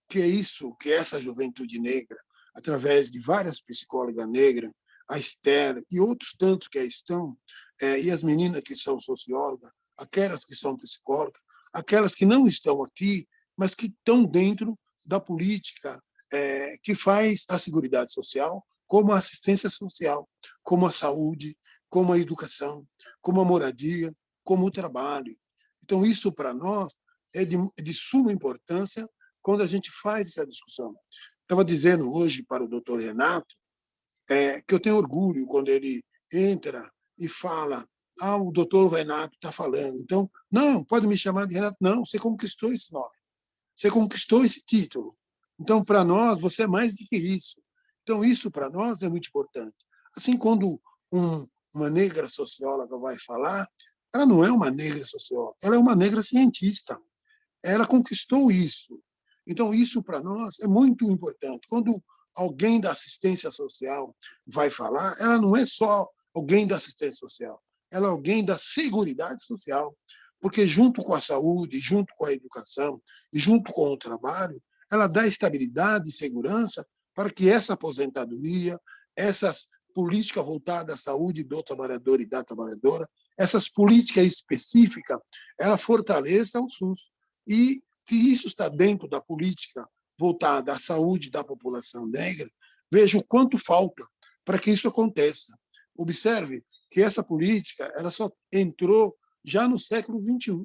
[SPEAKER 2] que é isso que essa juventude negra, através de várias psicólogas negras, a Esther e outros tantos que aí estão, e as meninas que são sociólogas, aquelas que são psicólogas, aquelas que não estão aqui, mas que estão dentro da política que faz a Seguridade Social, como a assistência social, como a saúde, como a educação, como a moradia, como o trabalho. Então, isso para nós é de suma importância quando a gente faz essa discussão. Estava dizendo hoje para o doutor Renato que eu tenho orgulho quando ele entra e fala: o doutor Renato está falando. Então, não, pode me chamar de Renato. Não, você conquistou esse nome. Você conquistou esse título. Então, para nós, você é mais do que isso. Então, isso para nós é muito importante. Assim, quando uma negra socióloga vai falar, ela não é uma negra socióloga, ela é uma negra cientista. Ela conquistou isso. Então, isso para nós é muito importante. Quando alguém da assistência social vai falar, ela não é só alguém da assistência social, ela é alguém da Seguridade Social, porque junto com a saúde, junto com a educação e junto com o trabalho, ela dá estabilidade e segurança para que essa aposentadoria, essas políticas voltadas à saúde do trabalhador e da trabalhadora, essas políticas específicas, ela fortaleça o SUS. E se isso está dentro da política voltada à saúde da população negra, veja o quanto falta para que isso aconteça. Observe que essa política ela só entrou já no século XXI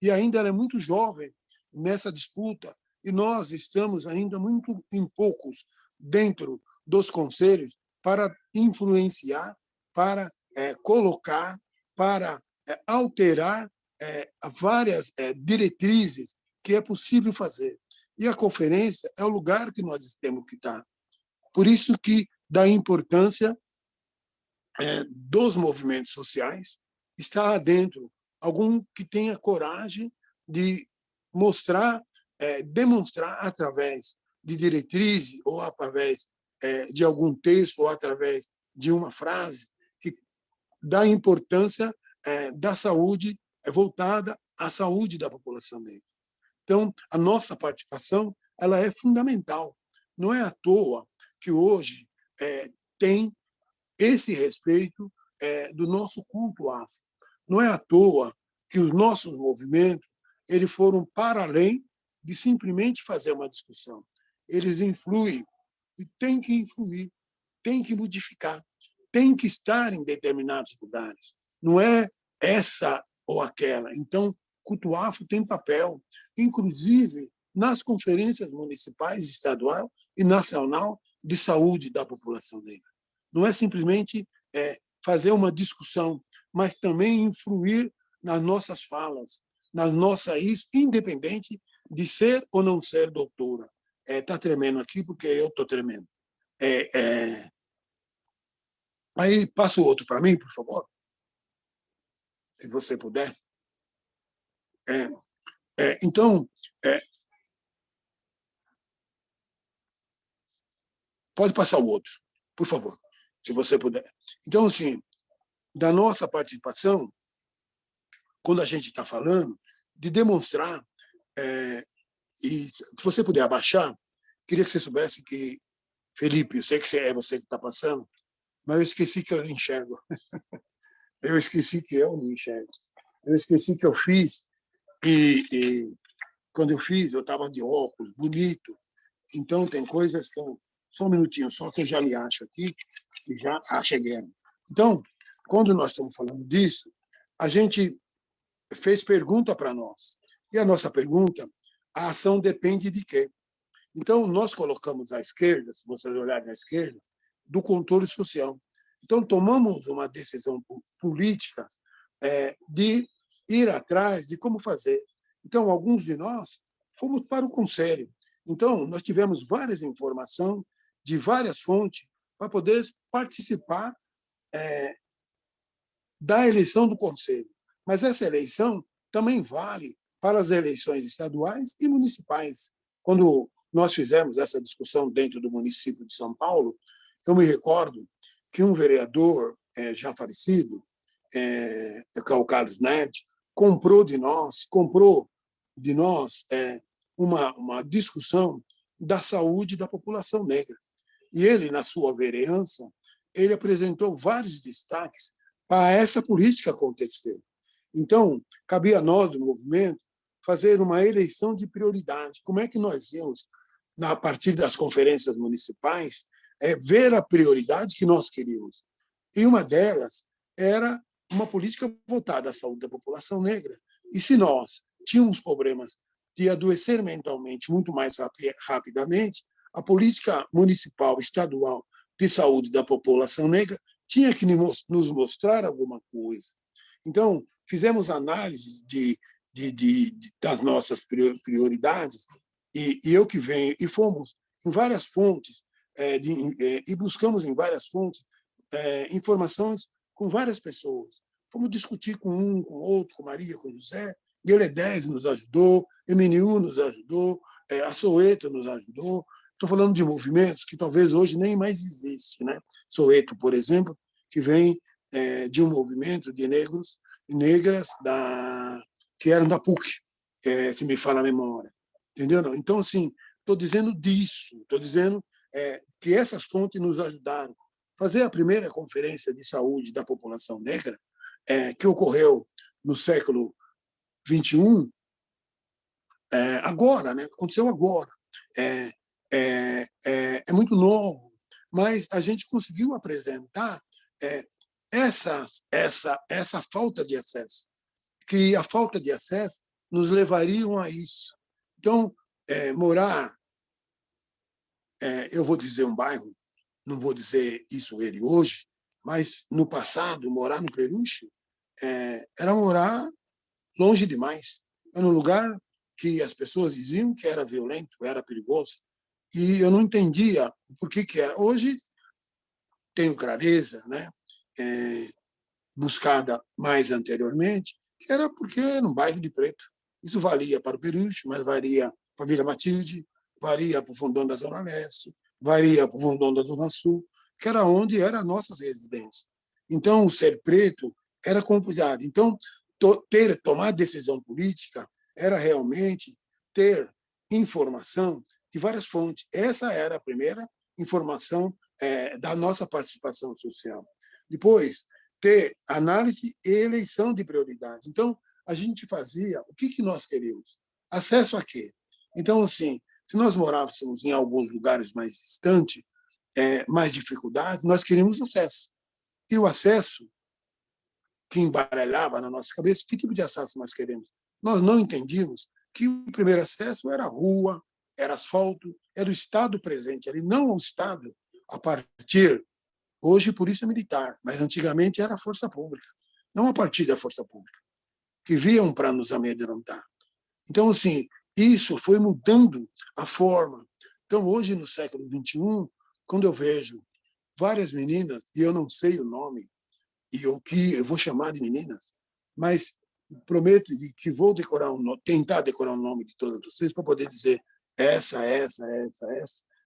[SPEAKER 2] e ainda ela é muito jovem nessa disputa e nós estamos ainda muito em poucos dentro dos conselhos para influenciar, para colocar, para alterar várias diretrizes que é possível fazer. E a conferência é o lugar que nós temos que estar. Por isso que da importância dos movimentos sociais está dentro algum que tenha coragem de mostrar, demonstrar através de diretrizes ou através de algum texto ou através de uma frase que dá importância da saúde voltada à saúde da população negra. Então, a nossa participação ela é fundamental. Não é à toa que hoje tem esse respeito do nosso culto afro. Não é à toa que os nossos movimentos eles foram para além de simplesmente fazer uma discussão. Eles influem e têm que influir, têm que modificar, têm que estar em determinados lugares. Não é essa ou aquela. Então, culto afro tem papel, inclusive nas conferências municipais, estadual e nacional de saúde da população negra. Não é simplesmente fazer uma discussão, mas também influir nas nossas falas, nas nossas isso, independente de ser ou não ser doutora. Está tremendo aqui porque eu estou tremendo. Aí passa o outro para mim, por favor, se você puder. Então, pode passar o outro, por favor, se você puder. Então, assim, da nossa participação, quando a gente está falando, de demonstrar, e se você puder abaixar, queria que você soubesse que, Felipe, eu sei que é você que está passando, mas eu esqueci que eu não enxergo. Eu esqueci que eu não enxergo. Eu esqueci que eu fiz, e quando eu fiz, eu estava de óculos, bonito. Então, tem coisas que eu... Só um minutinho, só que eu já me acho aqui, e já cheguei. Então, quando nós estamos falando disso, a gente fez pergunta para nós. E a nossa pergunta, a ação depende de quê? Então, nós colocamos à esquerda, se vocês olharem à esquerda, do controle social. Então, tomamos uma decisão política de ir atrás de como fazer. Então, alguns de nós fomos para o conselho. Então, nós tivemos várias informações de várias fontes para poder participar da eleição do conselho. Mas essa eleição também vale para as eleições estaduais e municipais. Quando nós fizemos essa discussão dentro do município de São Paulo, eu me recordo que um vereador já falecido, o Carlos Nerd, comprou de nós uma discussão da saúde da população negra. E ele, na sua vereança, ele apresentou vários destaques para essa política acontecer. Então, cabia a nós, do movimento, fazer uma eleição de prioridade. Como é que nós íamos, a partir das conferências municipais, ver a prioridade que nós queríamos? E uma delas era uma política voltada à saúde da população negra. E se nós tínhamos problemas de adoecer mentalmente muito mais rapidamente, a política municipal, estadual de saúde da população negra tinha que nos mostrar alguma coisa. Então, fizemos análise das nossas prioridades, e eu que venho, e fomos em várias fontes, e buscamos em várias fontes informações com várias pessoas. Fomos discutir com um, com outro, com Maria, com José, Gueledés nos ajudou, MNU nos ajudou, a Soweto nos ajudou. Estou falando de movimentos que talvez hoje nem mais existe, né? Soweto, por exemplo, que vem de um movimento de negros e negras que eram da PUC, se me fala a memória. Entendeu? Não? Então, assim, estou dizendo disso, estou dizendo que essas fontes nos ajudaram. Fazer a primeira conferência de saúde da população negra, que ocorreu no século XXI, agora, né? Aconteceu agora. É muito novo, mas a gente conseguiu apresentar essa falta de acesso, que a falta de acesso nos levariam a isso. Então, morar, eu vou dizer um bairro, não vou dizer isso ele hoje, mas no passado, morar no Peruche era morar longe demais. Era um lugar que as pessoas diziam que era violento, era perigoso, e eu não entendia por que era. Hoje tenho clareza, né? Buscada mais anteriormente, que era porque era um bairro de preto. Isso valia para o Peruche, mas valia para a Vila Matilde, valia para o Fundão da Zona Leste, valia para o Fundão da Zona Sul, que era onde eram as nossas residências. Então, o ser preto era complicado. Então, tomar decisão política era realmente ter informação de várias fontes. Essa era a primeira informação da nossa participação social. Depois, ter análise e eleição de prioridades. Então, a gente fazia o que nós queríamos? Acesso a quê? Então, assim, se nós morássemos em alguns lugares mais distantes, mais dificuldade, nós queríamos acesso. E o acesso que embaralhava na nossa cabeça, que tipo de acesso nós queremos? Nós não entendíamos que o primeiro acesso era rua, era asfalto, era o Estado presente ali, não o Estado a partir, hoje, Polícia Militar, mas antigamente era a Força Pública, não a partir da Força Pública. que vinham para nos amedrontar. Então, assim, isso foi mudando a forma. Então, hoje, no século XXI, quando eu vejo várias meninas, e eu não sei o nome, e o que eu vou chamar de meninas, mas prometo que vou decorar tentar decorar o nome de todas vocês para poder dizer essa,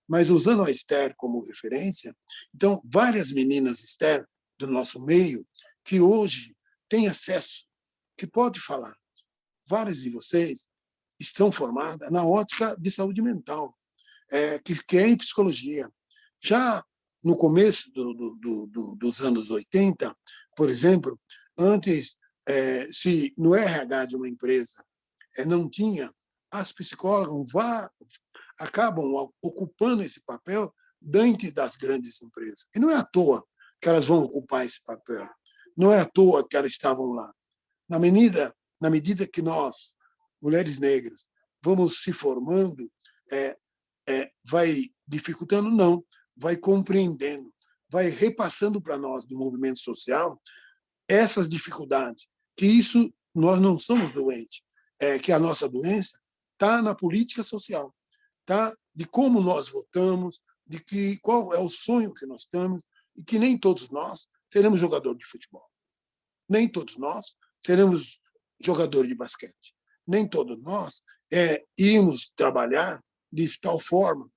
[SPEAKER 2] mas usando a Esther como referência, então, várias meninas Esther do nosso meio que hoje têm acesso, que pode falar. Várias de vocês estão formadas na ótica de saúde mental, que é em psicologia. Já no começo dos anos 80, por exemplo, antes, se no RH de uma empresa não tinha, as psicólogas acabam ocupando esse papel dentro das grandes empresas. E não é à toa que elas vão ocupar esse papel. Não é à toa que elas estavam lá. Na medida que nós, mulheres negras, vamos se formando, vai dificultando? Não, vai compreendendo, vai repassando para nós, do movimento social, essas dificuldades, que isso nós não somos doentes, que a nossa doença está na política social, tá? De como nós votamos, qual é o sonho que nós temos, e que nem todos nós seremos jogador de futebol. Nem todos nós seremos jogador de basquete. Nem todos nós irmos trabalhar de tal forma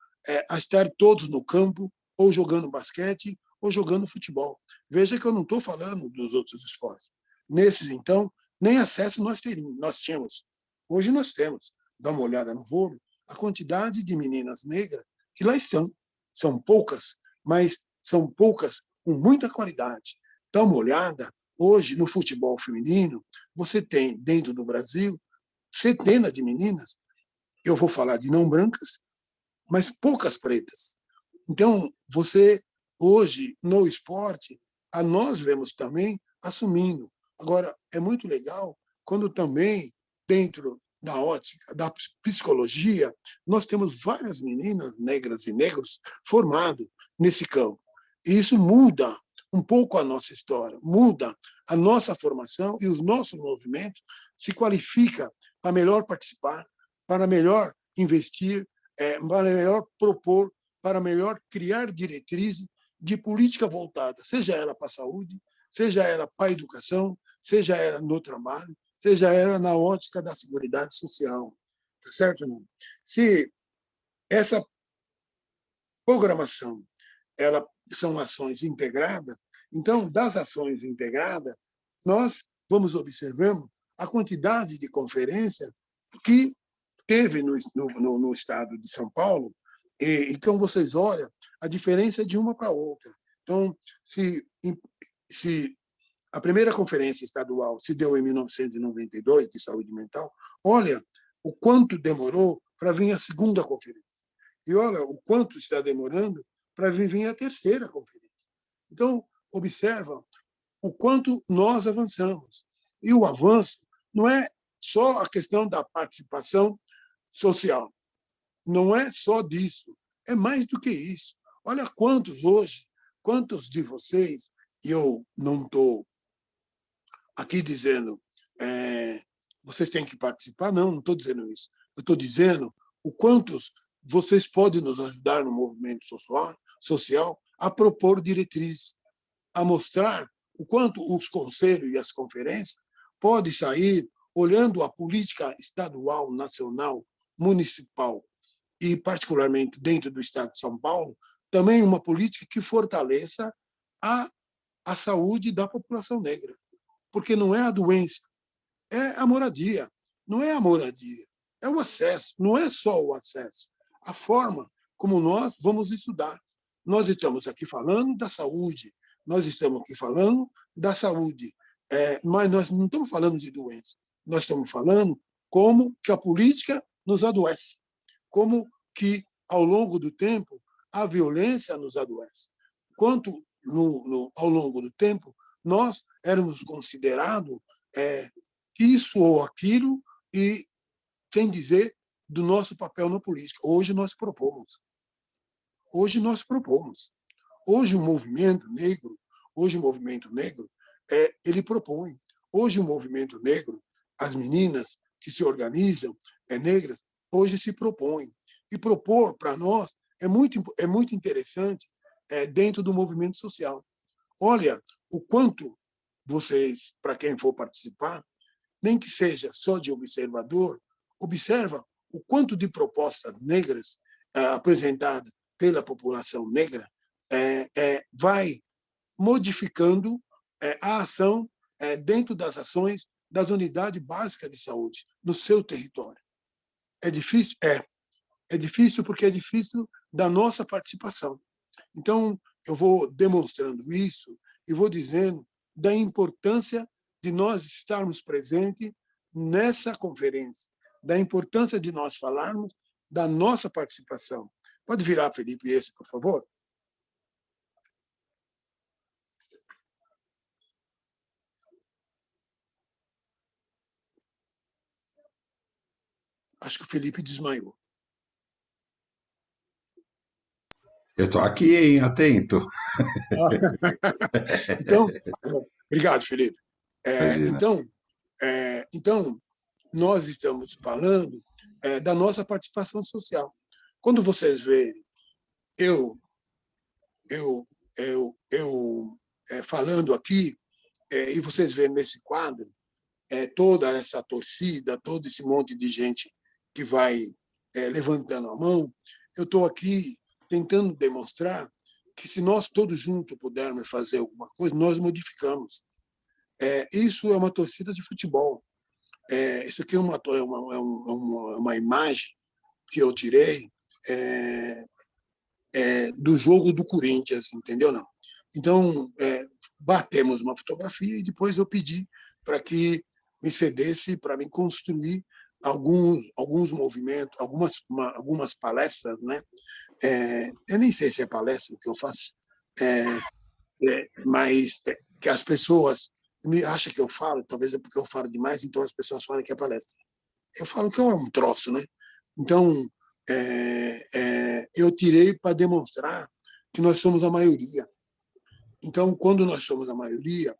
[SPEAKER 2] a estar todos no campo, ou jogando basquete, ou jogando futebol. Veja que eu não estou falando dos outros esportes. Nesses, então, nem acesso nós tínhamos. Hoje nós temos. Dá uma olhada no vôlei, a quantidade de meninas negras que lá estão. São poucas, mas são poucas com muita qualidade. Dá uma olhada, hoje, no futebol feminino, você tem, dentro do Brasil, centenas de meninas, eu vou falar de não brancas, mas poucas pretas. Então, você, hoje, no esporte, nós vemos também assumindo. Agora, é muito legal quando também, dentro da ótica, da psicologia, nós temos várias meninas negras e negros formados nesse campo. E isso muda um pouco a nossa história, muda a nossa formação, e os nossos movimentos se qualificam para melhor participar, para melhor investir, para melhor propor, para melhor criar diretrizes de política voltada, seja ela para a saúde, seja ela para a educação, seja ela no trabalho, seja ela na ótica da seguridade social. Tá certo, não? Se essa programação são ações integradas, então, das ações integradas, nós vamos observando a quantidade de conferências que teve no estado de São Paulo. Então, vocês olham a diferença de uma para outra. Então, se a primeira conferência estadual se deu em 1992, de saúde mental, olha o quanto demorou para vir a segunda conferência. E olha o quanto está demorando para vir a terceira conferência. Então, observa o quanto nós avançamos. E o avanço não é só a questão da participação social. Não é só disso. É mais do que isso. Olha quantos de vocês, e eu não estou aqui dizendo vocês têm que participar, não estou dizendo isso. Eu estou dizendo o quantos vocês podem nos ajudar no movimento social a propor diretrizes, a mostrar o quanto os conselhos e as conferências podem sair olhando a política estadual, nacional, municipal e, particularmente, dentro do Estado de São Paulo, também uma política que fortaleça a saúde da população negra. Porque não é a doença, é a moradia. Não é a moradia, é o acesso. Não é só o acesso, a forma como nós vamos estudar. Nós estamos aqui falando da saúde, nós estamos aqui falando da saúde, mas nós não estamos falando de doença. Nós estamos falando como que a política nos adoece, como que, ao longo do tempo, a violência nos adoece. Quanto, ao longo do tempo, nós éramos considerados isso ou aquilo, e sem dizer do nosso papel na política. Hoje nós propomos. Hoje nós propomos. Hoje o movimento negro, ele propõe. Hoje o movimento negro, as meninas que se organizam, negras, hoje se propõem. E propor, para nós, é muito interessante dentro do movimento social. Olha o quanto vocês, para quem for participar, nem que seja só de observador, observa o quanto de propostas negras apresentadas pela população negra vai modificando a ação dentro das ações das unidades básicas de saúde no seu território. É difícil? É difícil porque é difícil da nossa participação. Então, eu vou demonstrando isso e vou dizendo da importância de nós estarmos presentes nessa conferência, da importância de nós falarmos da nossa participação. Pode virar, Felipe, esse, por favor? Acho que o Felipe desmaiou.
[SPEAKER 3] Eu estou aqui, hein, atento.
[SPEAKER 2] Então, obrigado, Felipe.
[SPEAKER 3] Imagina.
[SPEAKER 2] Então, nós estamos falando da nossa participação social. Quando vocês verem eu falando aqui, e vocês verem nesse quadro toda essa torcida, todo esse monte de gente que vai levantando a mão, eu estou aqui tentando demonstrar que se nós todos juntos pudermos fazer alguma coisa, nós modificamos. Isso é uma torcida de futebol. Isso aqui é uma imagem que eu tirei do jogo do Corinthians, entendeu? Não. Então, batemos uma fotografia e depois eu pedi para que me cedesse para me construir alguns movimentos, algumas palestras, né? Eu nem sei se é palestra que eu faço, mas que as pessoas me acham que eu falo, talvez é porque eu falo demais, então as pessoas falam que é palestra. Eu falo que é um troço, né? Então, eu tirei para demonstrar que nós somos a maioria. Então, quando nós somos a maioria,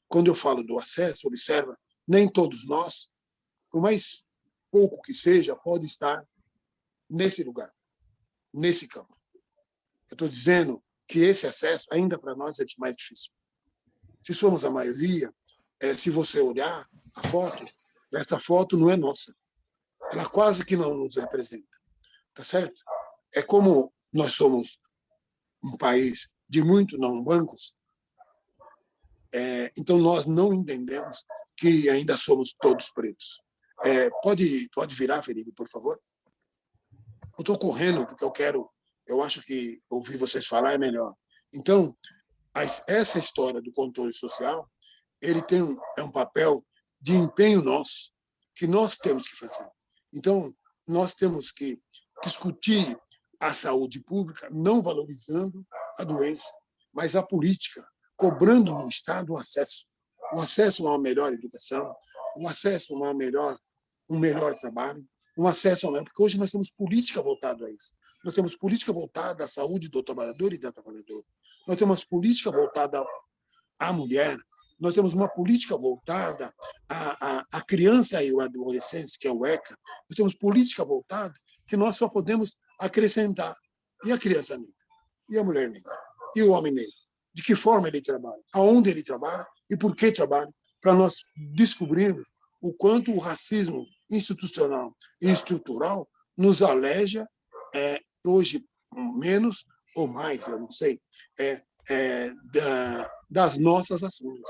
[SPEAKER 2] quando eu falo do acesso, observa, nem todos nós, por mais pouco que seja, pode estar nesse lugar, nesse campo. Eu estou dizendo que esse acesso, ainda para nós, é mais difícil. Se somos a maioria, se você olhar a foto, essa foto não é nossa. Ela quase que não nos representa. Tá certo? É como nós somos um país de muitos não bancos, então nós não entendemos que ainda somos todos pretos. Pode virar, Felipe, por favor? Eu estou correndo porque eu acho que ouvir vocês falar é melhor. Então, essa história do controle social, ele tem um papel de empenho nosso, que nós temos que fazer. Então, nós temos que discutir a saúde pública, não valorizando a doença, mas a política, cobrando no Estado o acesso a uma melhor educação, o acesso a um melhor trabalho, um acesso a porque hoje nós temos política voltada a isso. Nós temos política voltada à saúde do trabalhador e da trabalhadora. Nós temos política voltada à mulher. Nós temos uma política voltada à criança e ao adolescente, que é o ECA. Nós temos política voltada que nós só podemos acrescentar. E a criança negra? E a mulher negra? E o homem negro? De que forma ele trabalha? Aonde ele trabalha? E por que trabalha? Para nós descobrirmos o quanto o racismo institucional e estrutural nos aleja, hoje, menos ou mais, eu não sei, das nossas ações.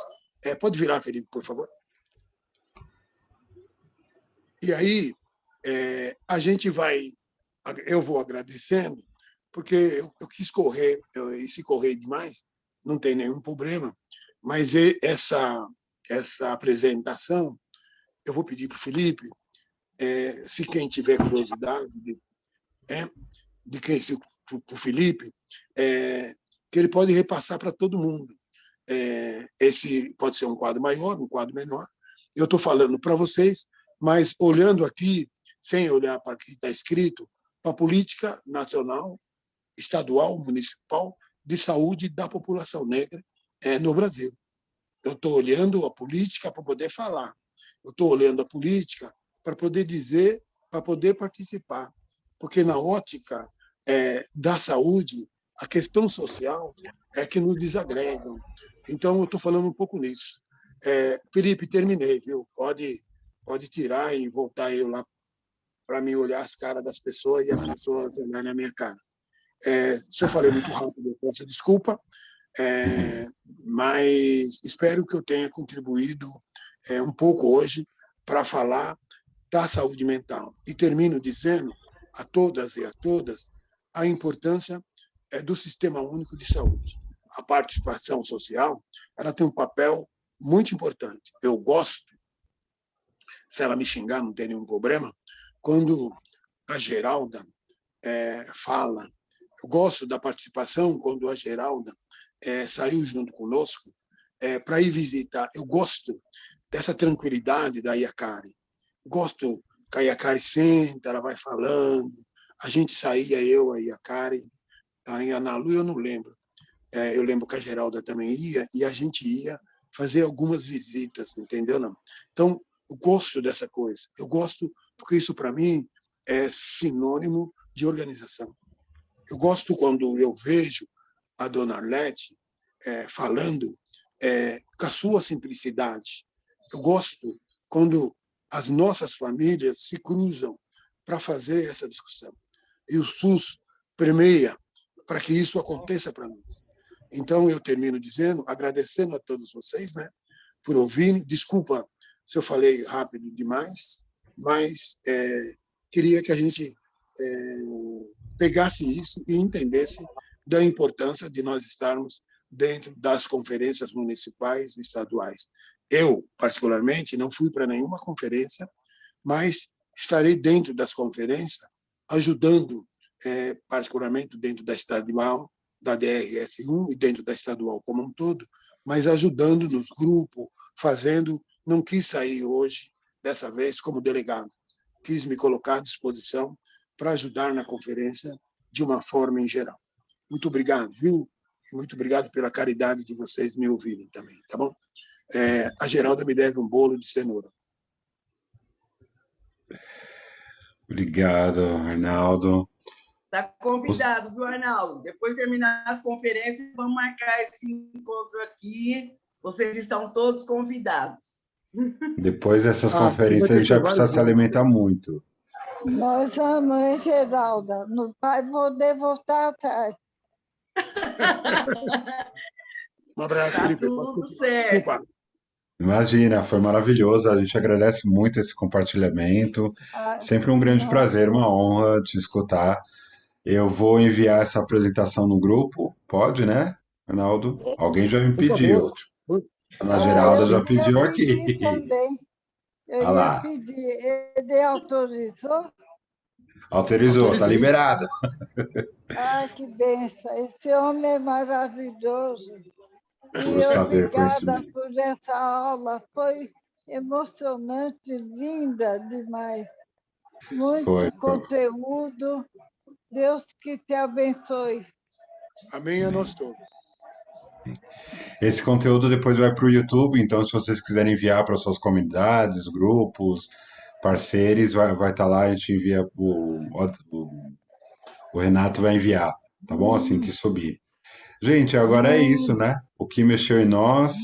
[SPEAKER 2] Pode virar, Felipe, por favor? E aí, eu vou agradecendo, porque eu quis correr, e se correr demais, não tem nenhum problema, mas essa apresentação, eu vou pedir para o Felipe, se quem tiver curiosidade para o Felipe, que ele pode repassar para todo mundo. Esse pode ser um quadro maior, um quadro menor. Eu estou falando para vocês, mas olhando aqui, sem olhar para o que está escrito, para a política nacional, estadual, municipal, de saúde da população negra no Brasil. Eu estou olhando a política para poder falar. eu estou olhando a política para poder dizer, para poder participar. Porque na ótica da saúde, a questão social é que nos desagregam. Então, eu estou falando um pouco nisso. Felipe, terminei, viu? Pode tirar e voltar eu lá para mim olhar as caras das pessoas e as pessoas olharem na minha cara. Se eu falei muito rápido, eu peço desculpa, mas espero que eu tenha contribuído um pouco hoje para falar da saúde mental. E termino dizendo a todas e a todas a importância do Sistema Único de Saúde. A participação social, ela tem um papel muito importante. Eu gosto, se ela me xingar, não tem nenhum problema, quando a Geralda fala. Eu gosto da participação quando a Geralda saiu junto conosco para ir visitar. Eu gosto dessa tranquilidade da Iacari. Gosto que a Iacari senta, ela vai falando. A gente saía, eu, a Iacari, a Ana Lu, eu não lembro. Eu lembro que a Geralda também ia, e a gente ia fazer algumas visitas, entendeu? Não? Então, eu gosto dessa coisa. Eu gosto porque isso, para mim, é sinônimo de organização. Eu gosto quando eu vejo a dona Arlete falando com a sua simplicidade. Eu gosto quando as nossas famílias se cruzam para fazer essa discussão. E o SUS permeia para que isso aconteça para mim. Então, eu termino dizendo, agradecendo a todos vocês, né, por ouvirem. Desculpa se eu falei rápido demais, mas queria que a gente pegasse isso e entendesse da importância de nós estarmos dentro das conferências municipais e estaduais. Eu, particularmente, não fui para nenhuma conferência, mas estarei dentro das conferências, ajudando, particularmente dentro da estadual, da DRS1 e dentro da estadual como um todo, mas ajudando nos grupos, fazendo. Não quis sair hoje, dessa vez, como delegado. Quis me colocar à disposição para ajudar na conferência de uma forma em geral. Muito obrigado, viu? E muito obrigado pela caridade de vocês me ouvirem também, tá bom? A Geralda me deve um bolo de cenoura.
[SPEAKER 3] Obrigado, Arnaldo.
[SPEAKER 5] Está convidado, viu, Arnaldo? Depois de terminar as conferências, vamos marcar esse encontro aqui. Vocês estão todos convidados.
[SPEAKER 3] Depois dessas
[SPEAKER 2] Vai
[SPEAKER 3] conferências, a
[SPEAKER 2] ter
[SPEAKER 3] gente vai
[SPEAKER 2] trabalho
[SPEAKER 3] precisar se
[SPEAKER 2] com você.
[SPEAKER 3] alimentar muito.
[SPEAKER 4] Nós vamos, hein, Geralda? Não vai poder voltar atrás.
[SPEAKER 2] Um abraço,
[SPEAKER 5] Tá
[SPEAKER 2] Felipe.
[SPEAKER 5] tudo certo.
[SPEAKER 2] Desculpa.
[SPEAKER 3] Imagina, foi maravilhoso. A gente agradece muito esse compartilhamento.
[SPEAKER 4] Ah,
[SPEAKER 3] Sempre um grande prazer, uma honra te escutar. Eu vou enviar essa apresentação no grupo. Pode, né, Arnaldo? Alguém já me
[SPEAKER 2] Por favor.
[SPEAKER 3] pediu. A Geralda já
[SPEAKER 4] eu ia
[SPEAKER 3] pediu
[SPEAKER 4] pedir
[SPEAKER 3] aqui.
[SPEAKER 4] também. Eu
[SPEAKER 3] Olha
[SPEAKER 4] ia
[SPEAKER 3] lá,
[SPEAKER 4] pedir. Ele autorizou?
[SPEAKER 3] autorizou, tá
[SPEAKER 2] Autorizei.
[SPEAKER 3] liberada.
[SPEAKER 4] Ai, que benção. Esse homem é maravilhoso.
[SPEAKER 3] Puro
[SPEAKER 4] E
[SPEAKER 3] saber,
[SPEAKER 4] obrigada
[SPEAKER 3] conhecimento.
[SPEAKER 4] por essa aula. Foi emocionante, linda demais.
[SPEAKER 3] Foi.
[SPEAKER 4] Muito conteúdo. Deus que te abençoe.
[SPEAKER 2] Amém a nós todos.
[SPEAKER 3] Esse conteúdo depois vai para o YouTube, então se vocês quiserem enviar para suas comunidades, grupos, parceiros, vai estar lá, a gente envia, o Renato vai enviar, tá bom? Assim que subir. Gente, agora é isso, né? O que mexeu em nós,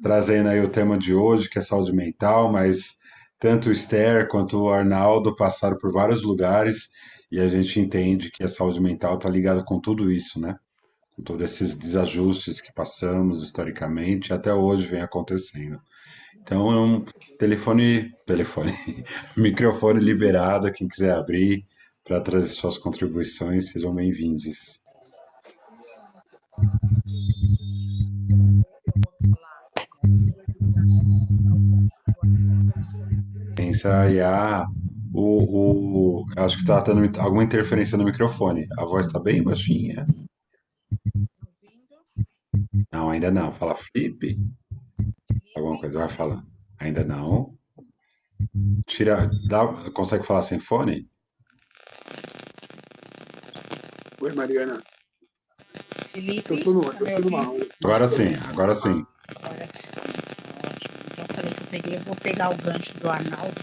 [SPEAKER 3] trazendo aí o tema de hoje, que é saúde mental, mas tanto o Esther quanto o Arnaldo passaram por vários lugares e a gente entende que a saúde mental está ligada com tudo isso, né? Com todos esses desajustes que passamos historicamente, até hoje vem acontecendo. Então é um microfone liberado, quem quiser abrir para trazer suas contribuições, sejam bem-vindos. Ensaiar acho que está tendo alguma interferência no microfone. A voz está bem baixinha. Não, ainda não. Fala Felipe. Alguma coisa vai falar. Ainda não. Consegue falar sem fone?
[SPEAKER 2] Oi, Mariana.
[SPEAKER 1] Felipe,
[SPEAKER 2] Eu tô
[SPEAKER 1] tá me
[SPEAKER 2] numa
[SPEAKER 1] ouvindo?
[SPEAKER 2] aula.
[SPEAKER 3] Agora sim, agora sim.
[SPEAKER 1] Agora sim, ótimo. Então, falei que eu
[SPEAKER 6] eu vou pegar o gancho do Arnaldo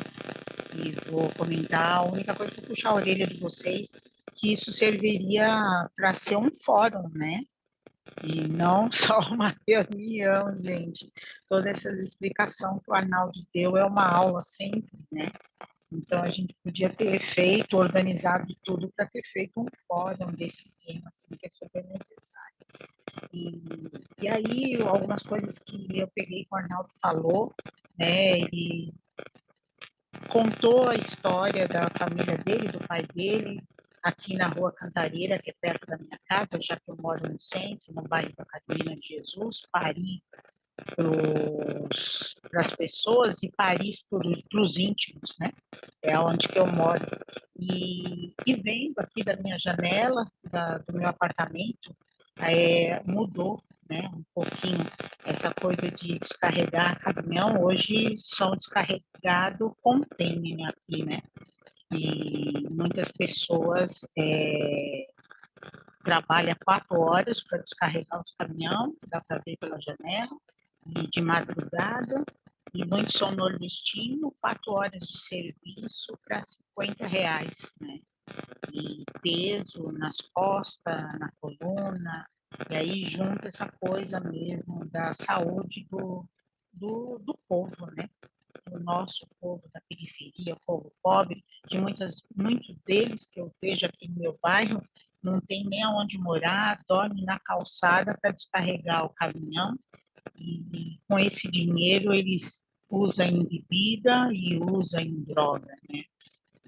[SPEAKER 6] e vou comentar. A única coisa que eu vou puxar a orelha de vocês, que isso serviria para ser um fórum, né? E não só uma reunião, gente. Toda essa explicação que o Arnaldo deu é uma aula sempre, né? Então, a gente podia ter feito, organizado tudo para ter feito um fórum desse tema, assim, que é super necessário. E aí, algumas coisas que eu peguei que o Arnaldo falou, né? Ele contou a história da família dele, do pai dele, aqui na Rua Cantareira, que é perto da minha casa, já que eu moro no centro, no bairro da Carolina de Jesus, Paris para as pessoas e Paris para os íntimos, né? É onde que eu moro. E vendo aqui da minha janela, do meu apartamento, mudou, né, um pouquinho essa coisa de descarregar caminhão. Hoje são descarregados container aqui, né? E muitas pessoas trabalham 4 horas para descarregar os caminhões, dá para ver pela janela, e de madrugada, e muitos são nordestinos, 4 horas de serviço para R$ 50, né? E peso nas costas, na coluna, e aí junta essa coisa mesmo da saúde do povo, né? Do nosso povo da periferia, o povo pobre, que muitos deles que eu vejo aqui no meu bairro não tem nem aonde morar, dorme na calçada para descarregar o caminhão, e com esse dinheiro eles usam em bebida e usam em droga, né?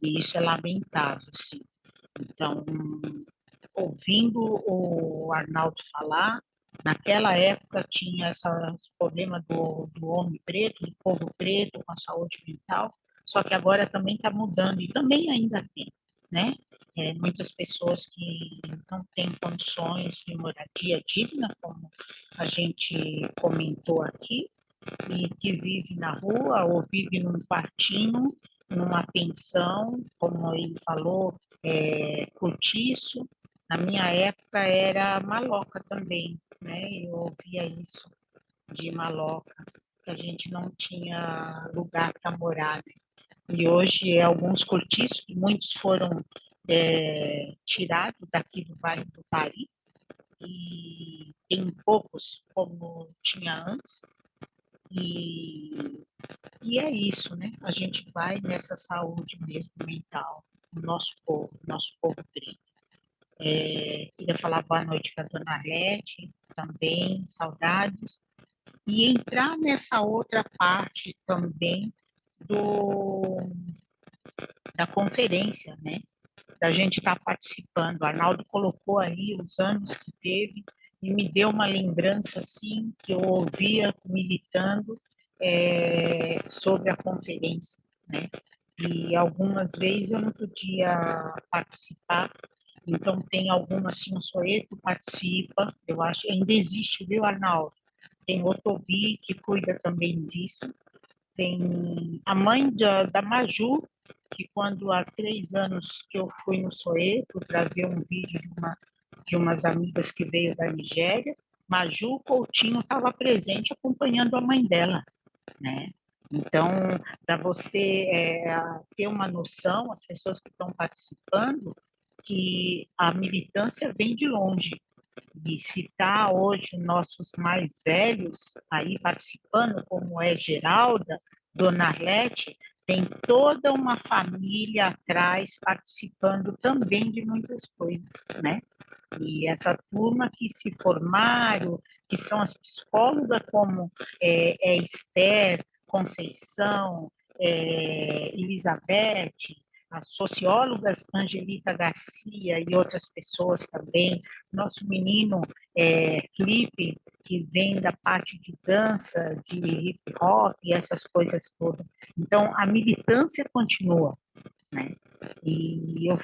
[SPEAKER 6] E isso é lamentável, sim. Então, ouvindo o Arnaldo falar, naquela época tinha esse problema do homem preto, do povo preto com a saúde mental, só que agora também está mudando, e também ainda tem, né? Muitas pessoas que não têm condições de moradia digna, como a gente comentou aqui, e que vive na rua ou vive num quartinho, numa pensão, como ele falou, cortiço. Na minha época era maloca também, né? Eu ouvia isso de maloca, que a gente não tinha lugar para morar, né? E hoje alguns cortiços, muitos foram tirados daqui do bairro do Paris, e tem poucos como tinha antes, e é isso, né? A gente vai nessa saúde mesmo mental, do nosso povo preto. Queria falar boa noite para a dona Arlete, também, saudades. E entrar nessa outra parte também da conferência, né? Da gente estar participando. O Arnaldo colocou aí os anos que teve e me deu uma lembrança, assim, que eu ouvia militando sobre a conferência, né? E algumas vezes eu não podia participar, então tem algumas, assim, o Soeto participa, eu acho, ainda existe, viu, Arnaldo? Tem o Tobi, que cuida também disso, tem a mãe da Maju, que quando há 3 anos que eu fui no Soeto para ver um vídeo de umas amigas que veio da Nigéria, Maju Coutinho estava presente acompanhando a mãe dela, né? Então, para você ter uma noção, as pessoas que estão participando, que a militância vem de longe. E se está hoje nossos mais velhos aí participando, como é Geralda, Dona Arlete, tem toda uma família atrás participando também de muitas coisas, né? E essa turma que se formaram, que são as psicólogas como Esther, Conceição, Elizabeth, as sociólogas Angelita Garcia e outras pessoas também, nosso menino Felipe, que vem da parte de dança, de hip hop e essas coisas todas. Então, a militância continua, né? E eu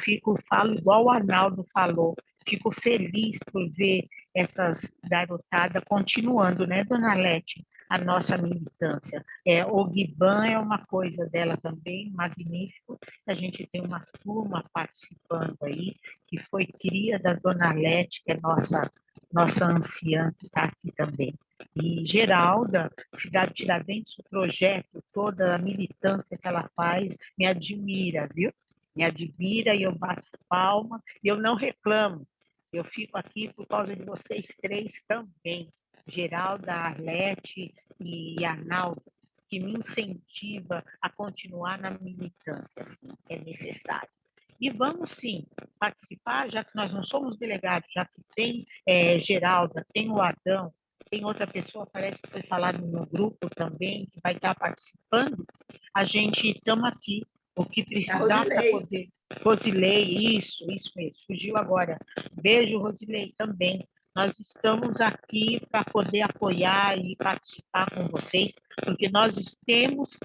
[SPEAKER 6] falo igual o Arnaldo falou, fico feliz por ver essas garotadas continuando, né, dona Lete, a nossa militância. O Guiban é uma coisa dela também, magnífico. A gente tem uma turma participando aí, que foi cria da dona Lete, que é nossa anciã, que está aqui também. E Geralda, Cidade Tiradentes, o projeto, toda a militância que ela faz, me admira, viu? Me admira e eu bato palma e eu não reclamo. Eu fico aqui por causa de vocês três também, Geralda, Arlete e Arnaldo, que me incentiva a continuar na militância, assim, que é necessário. E vamos, sim, participar, já que nós não somos delegados, já que tem Geralda, tem o Adão, tem outra pessoa, parece que foi falado no meu grupo também, que vai estar participando, a gente estamos aqui, o que precisar para poder... Rosilei, isso mesmo, fugiu agora. Beijo, Rosilei, também. Nós estamos aqui para poder apoiar e participar com vocês, porque nós temos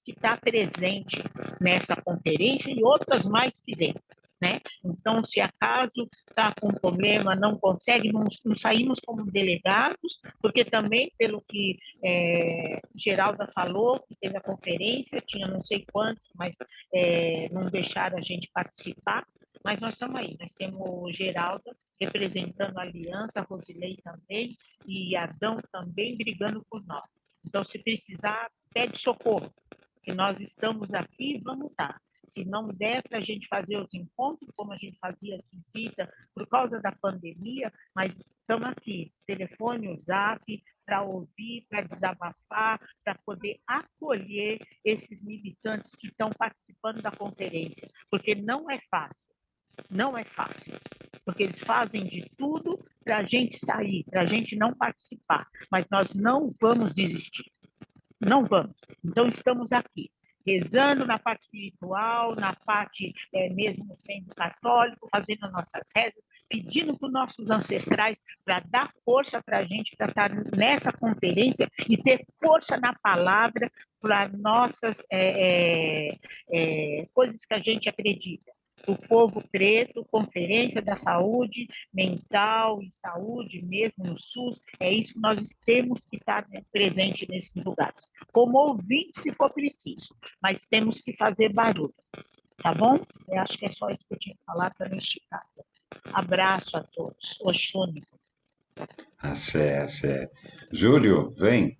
[SPEAKER 6] que estar presente nessa conferência e outras mais que vêm, né? Então, se acaso está com problema, não consegue, não saímos como delegados, porque também, pelo que Geralda falou, que teve a conferência, tinha não sei quantos, mas não deixaram a gente participar, mas nós estamos aí, nós temos Geralda representando a aliança, Rosilei também, e Adão também brigando por nós. Então, se precisar, pede socorro, que nós estamos aqui, vamos estar. Se não der para a gente fazer os encontros, como a gente fazia as visitas, por causa da pandemia, mas estamos aqui, telefone, o zap, para ouvir, para desabafar, para poder acolher esses militantes que estão participando da conferência, porque não é fácil, porque eles fazem de tudo para a gente sair, para a gente não participar, mas nós não vamos desistir, não vamos. Então, estamos aqui, rezando na parte espiritual, na parte mesmo sendo católico, fazendo nossas rezas, pedindo para os nossos ancestrais para dar força para a gente, para estar nessa conferência e ter força na palavra para nossas coisas que a gente acredita. O povo preto, Conferência da Saúde Mental e Saúde mesmo no SUS, é isso que nós temos que estar presente nesses lugares. Como ouvinte, se for preciso, mas temos que fazer barulho, tá bom? Eu acho que é só isso que eu tinha que falar para não esticar. Abraço a todos. Oxônio.
[SPEAKER 3] Axé, axé. Júlio, vem.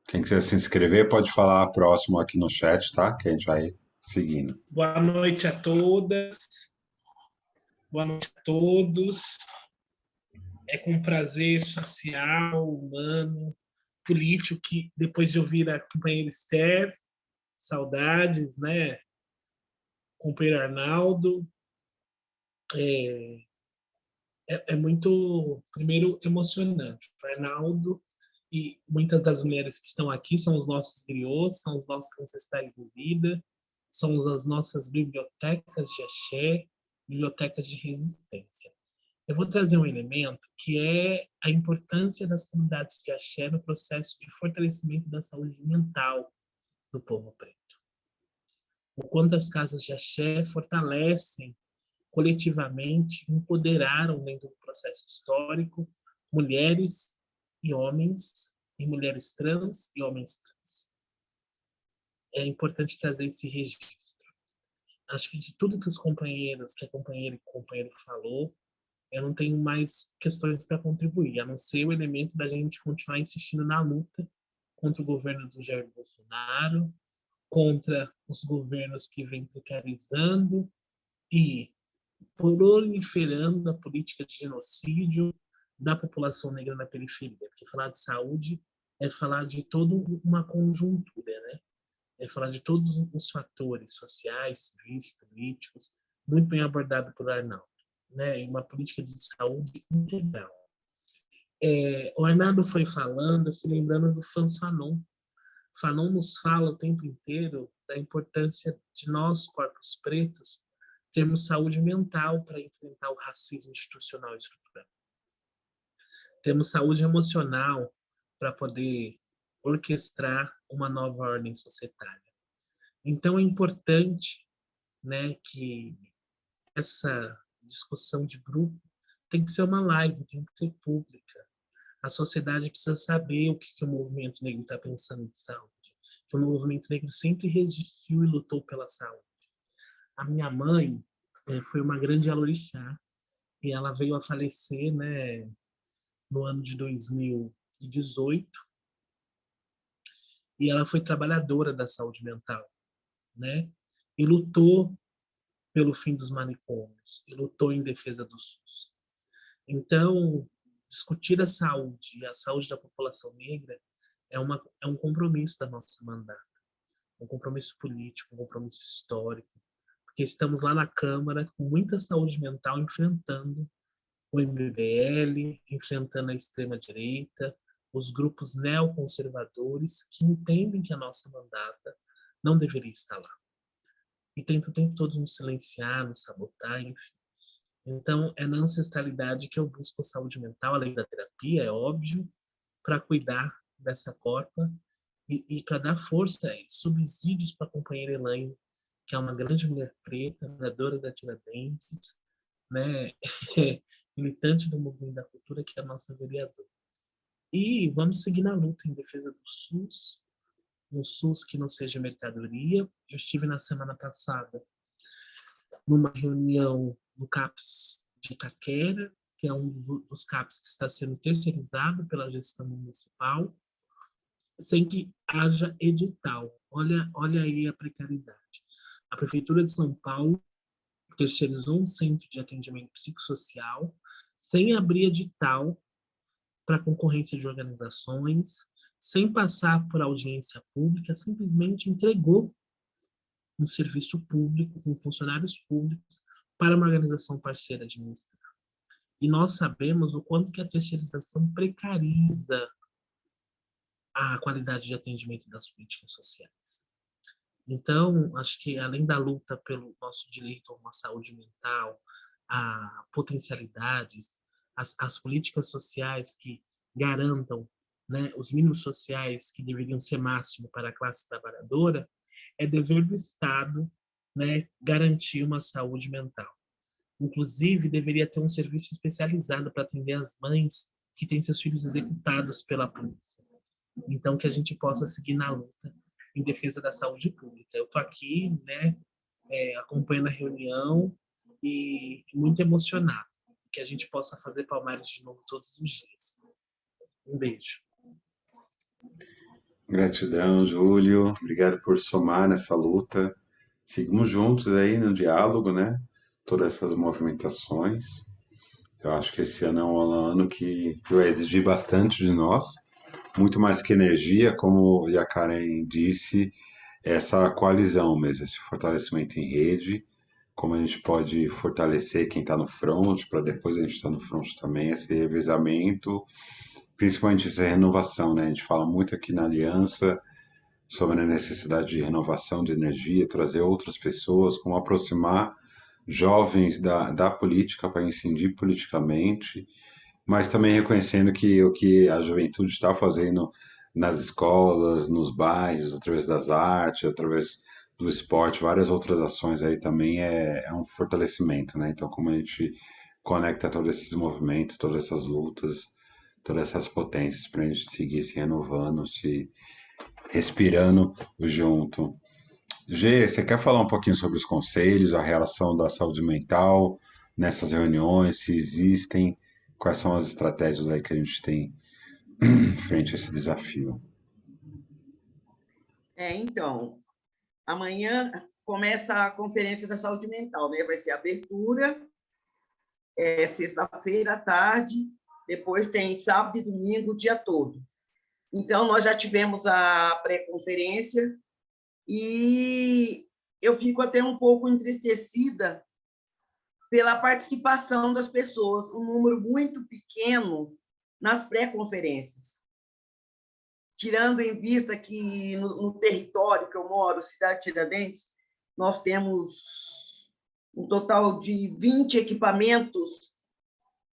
[SPEAKER 3] Quem quiser se inscrever pode falar próximo aqui no chat, tá? Que a gente vai seguindo.
[SPEAKER 7] Boa noite a todas, boa noite a todos. É com prazer social, humano, político que, depois de ouvir a companheira Esther, saudades, né? Companheiro Arnaldo, é muito, primeiro, emocionante. O Arnaldo e muitas das mulheres que estão aqui são os nossos griots, são os nossos ancestrais em vida, são as nossas bibliotecas de axé, bibliotecas de resistência. Eu vou trazer um elemento que é a importância das comunidades de axé no processo de fortalecimento da saúde mental do povo preto. O quanto as casas de axé fortalecem coletivamente, empoderaram dentro do processo histórico mulheres e homens, e mulheres trans e homens trans. É importante trazer esse registro. Acho que de tudo que os companheiros, que a companheira e o companheiro falou, eu não tenho mais questões para contribuir, a não ser o elemento da gente continuar insistindo na luta contra o governo do Jair Bolsonaro, contra os governos que vêm precarizando e proliferando a política de genocídio da população negra na periferia. Porque falar de saúde é falar de toda uma conjuntura, né? É falar de todos os fatores sociais, civis, políticos, muito bem abordado por Arnaldo, né? Uma política de saúde integral. O Arnaldo foi falando, eu fui lembrando do Frantz Fanon. Fanon nos fala o tempo inteiro da importância de nós, corpos pretos, termos saúde mental para enfrentar o racismo institucional e estrutural. Temos saúde emocional para poder orquestrar uma nova ordem societária. Então, é importante, né, que essa discussão de grupo tem que ser uma live, tem que ser pública. A sociedade precisa saber o que o movimento negro está pensando de saúde. Que o movimento negro sempre resistiu e lutou pela saúde. A minha mãe foi uma grande alorixá e ela veio a falecer, né, no ano de 2018, e ela foi trabalhadora da saúde mental, né? E lutou pelo fim dos manicômios, e lutou em defesa do SUS. Então, discutir a saúde e a saúde da população negra é um compromisso da nossa mandata, um compromisso político, um compromisso histórico, porque estamos lá na Câmara com muita saúde mental enfrentando o MBL, enfrentando a extrema-direita, os grupos neoconservadores que entendem que a nossa mandata não deveria estar lá. E tenta o tempo todo nos silenciar, nos sabotar, enfim. Então, é na ancestralidade que eu busco a saúde mental, além da terapia, é óbvio, para cuidar dessa corpa e para dar força e subsídios para a companheira Elaine, que é uma grande mulher preta, moradora da Tiradentes, né? Militante do movimento da cultura, que é a nossa vereadora. E vamos seguir na luta em defesa do SUS, um SUS que não seja mercadoria. Eu estive na semana passada numa reunião no CAPS de Itaquera, que é um dos CAPS que está sendo terceirizado pela gestão municipal, sem que haja edital. Olha aí a precariedade. A Prefeitura de São Paulo terceirizou um centro de atendimento psicossocial sem abrir edital para concorrência de organizações, sem passar por audiência pública, simplesmente entregou um serviço público, com funcionários públicos, para uma organização parceira administrar. E nós sabemos o quanto que a terceirização precariza a qualidade de atendimento das políticas sociais. Então, acho que além da luta pelo nosso direito a uma saúde mental, a potencialidades, as políticas sociais que garantam, né, os mínimos sociais que deveriam ser máximo para a classe trabalhadora, é dever do Estado, né, garantir uma saúde mental. Inclusive, deveria ter um serviço especializado para atender as mães que têm seus filhos executados pela polícia. Então, que a gente possa seguir na luta em defesa da saúde pública. Eu estou aqui, né, acompanhando a reunião e muito emocionado que a gente possa fazer Palmares de novo todos os dias. Um beijo.
[SPEAKER 3] Gratidão, Júlio. Obrigado por somar nessa luta. Seguimos juntos aí no diálogo, né? Todas essas movimentações. Eu acho que esse ano é um ano que vai exigir bastante de nós, muito mais que energia, como a Karen disse, essa coalizão mesmo, esse fortalecimento em rede, como a gente pode fortalecer quem está no front, para depois a gente estar no front também, esse revezamento, principalmente essa renovação, né? A gente fala muito aqui na Aliança sobre a necessidade de renovação de energia, trazer outras pessoas, como aproximar jovens da política para incidir politicamente, mas também reconhecendo que o que a juventude está fazendo nas escolas, nos bairros, através das artes, através do esporte, várias outras ações aí também é um fortalecimento, né? Então, como a gente conecta todos esses movimentos, todas essas lutas, todas essas potências para a gente seguir se renovando, se respirando junto. Gê, você quer falar um pouquinho sobre os conselhos, a relação da saúde mental nessas reuniões, se existem, quais são as estratégias aí que a gente tem frente a esse desafio?
[SPEAKER 5] Então, amanhã começa a Conferência da Saúde Mental, né? Vai ser a abertura, sexta-feira à tarde, depois tem sábado e domingo o dia todo. Então, nós já tivemos a pré-conferência e eu fico até um pouco entristecida pela participação das pessoas, um número muito pequeno nas pré-conferências. Tirando em vista que no território que eu moro, cidade de Tiradentes, nós temos um total de 20 equipamentos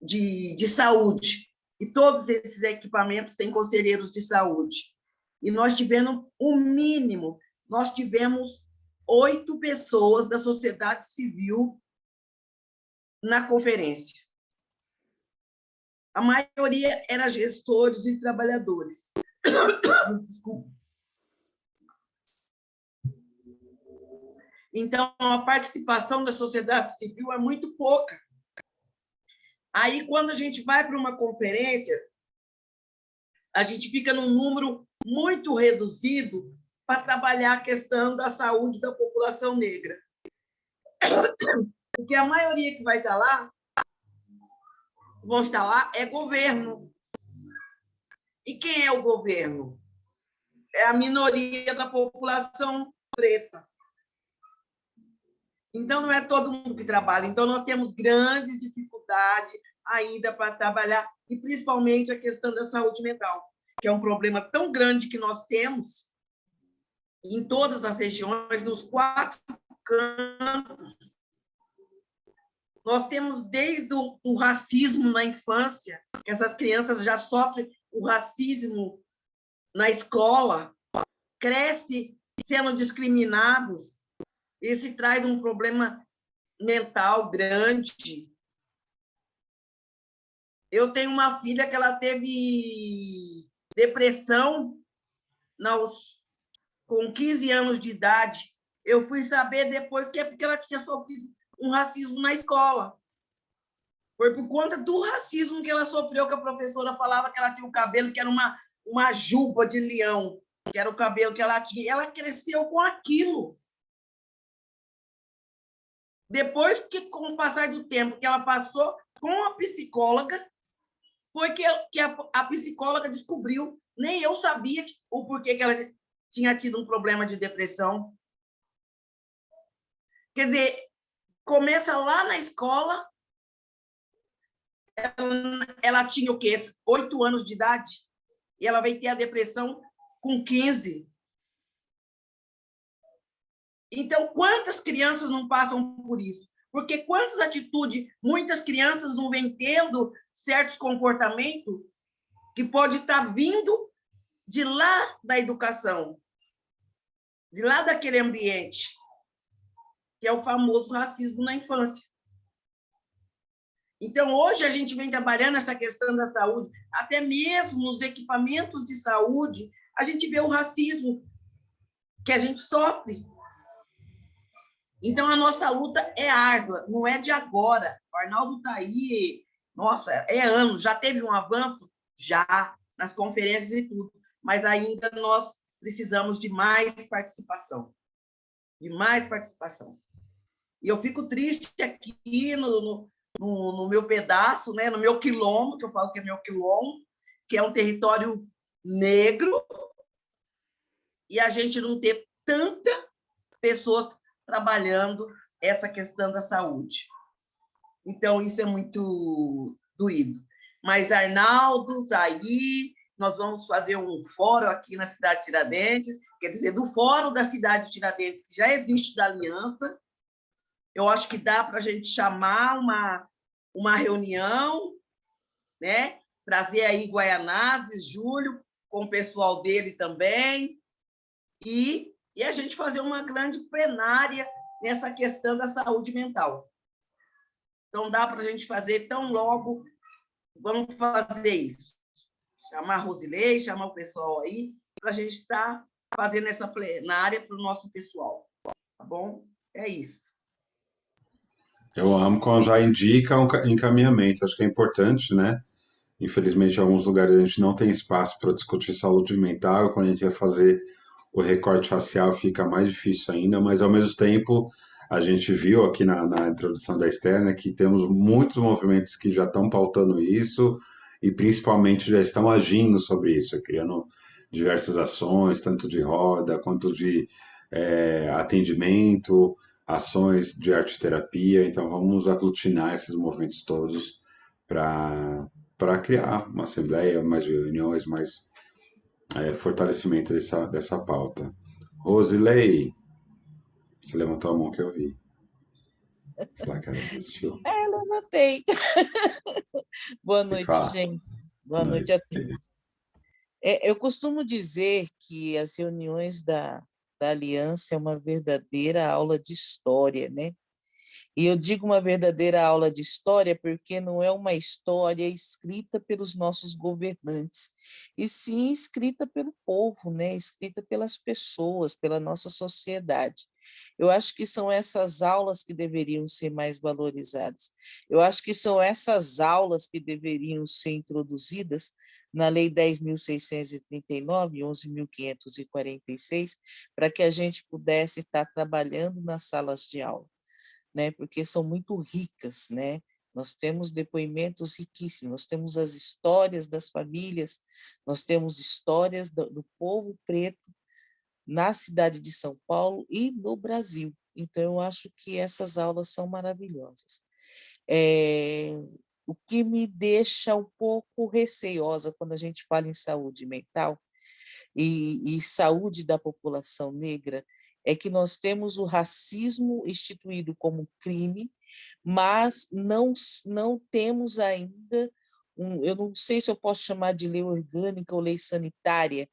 [SPEAKER 5] de saúde, e todos esses equipamentos têm conselheiros de saúde. E nós tivemos, o mínimo, nós tivemos 8 pessoas da sociedade civil na conferência. A maioria era gestores e trabalhadores. Desculpa. Então, a participação da sociedade civil é muito pouca. Aí, quando a gente vai para uma conferência, a gente fica num número muito reduzido para trabalhar a questão da saúde da população negra. Porque a maioria que vai estar lá, vão estar lá, é governo. E quem é o governo? É a minoria da população preta. Então, não é todo mundo que trabalha. Então, nós temos grandes dificuldades ainda para trabalhar, e principalmente a questão da saúde mental, que é um problema tão grande que nós temos em todas as regiões, nos 4 cantos. Nós temos desde o racismo na infância, que essas crianças já sofrem o racismo na escola, crescem sendo discriminados, isso traz um problema mental grande. Eu tenho uma filha que ela teve depressão com 15 anos de idade. Eu fui saber depois que é porque ela tinha sofrido um racismo na escola. Foi por conta do racismo que ela sofreu, que a professora falava que ela tinha um cabelo que era uma juba de leão, que era o cabelo que ela tinha. Ela cresceu com aquilo. Depois que, com o passar do tempo que ela passou com a psicóloga, foi que a psicóloga descobriu, nem eu sabia o porquê que ela tinha tido um problema de depressão. Quer dizer, começa lá na escola, ela tinha o quê? 8 anos de idade, e ela vai ter a depressão com 15. Então, quantas crianças não passam por isso? Porque quantas atitudes, muitas crianças não vêm tendo certos comportamentos que pode estar vindo de lá da educação, de lá daquele ambiente, que é o famoso racismo na infância. Então, hoje a gente vem trabalhando essa questão da saúde, até mesmo nos equipamentos de saúde, a gente vê o racismo que a gente sofre. Então, a nossa luta é árdua, não é de agora. O Arnaldo está aí, nossa, é anos, já teve um avanço? Já, nas conferências e tudo, mas ainda nós precisamos de mais participação. De mais participação. E eu fico triste aqui no meu pedaço, né, no meu quilombo, que eu falo que é meu quilombo, que é um território negro, e a gente não ter tantas pessoas trabalhando essa questão da saúde. Então, isso é muito doído. Mas Arnaldo está aí, nós vamos fazer um fórum aqui na cidade de Tiradentes, quer dizer, do fórum da cidade de Tiradentes, que já existe da Aliança. Eu acho que dá para a gente chamar uma reunião, né? Trazer aí Guaianazes, Júlio, com o pessoal dele também, e a gente fazer uma grande plenária nessa questão da saúde mental. Então, dá para a gente fazer tão logo, vamos fazer isso. Chamar a Rosilei, chamar o pessoal aí, para a gente estar fazendo essa plenária para o nosso pessoal. Tá bom? É isso.
[SPEAKER 3] Eu amo quando já indica um encaminhamento, acho que é importante, né? Infelizmente, em alguns lugares a gente não tem espaço para discutir saúde mental, quando a gente vai fazer o recorte racial fica mais difícil ainda, mas ao mesmo tempo a gente viu aqui na introdução da Externa que temos muitos movimentos que já estão pautando isso e principalmente já estão agindo sobre isso, criando diversas ações, tanto de roda quanto de atendimento, ações de arte-terapia. Então vamos aglutinar esses movimentos todos para criar uma assembleia, mais reuniões, mais fortalecimento dessa pauta. Rosilei, você levantou a mão que eu vi. Será que ela desistiu?
[SPEAKER 8] Levantei. Boa noite, gente. Boa noite a todos. Eu costumo dizer que as reuniões da Aliança é uma verdadeira aula de história, né? E eu digo uma verdadeira aula de história porque não é uma história escrita pelos nossos governantes, e sim escrita pelo povo, né? Escrita pelas pessoas, pela nossa sociedade. Eu acho que são essas aulas que deveriam ser mais valorizadas. Eu acho que são essas aulas que deveriam ser introduzidas na Lei 10.639, 11.546, para que a gente pudesse estar trabalhando nas salas de aula, né? Porque são muito ricas, né? Nós temos depoimentos riquíssimos, nós temos as histórias das famílias, nós temos histórias do povo preto na cidade de São Paulo e no Brasil. Então, eu acho que essas aulas são maravilhosas. O que me deixa um pouco receosa quando a gente fala em saúde mental e saúde da população negra é que nós temos o racismo instituído como crime, mas não temos ainda, eu não sei se eu posso chamar de lei orgânica ou lei sanitária,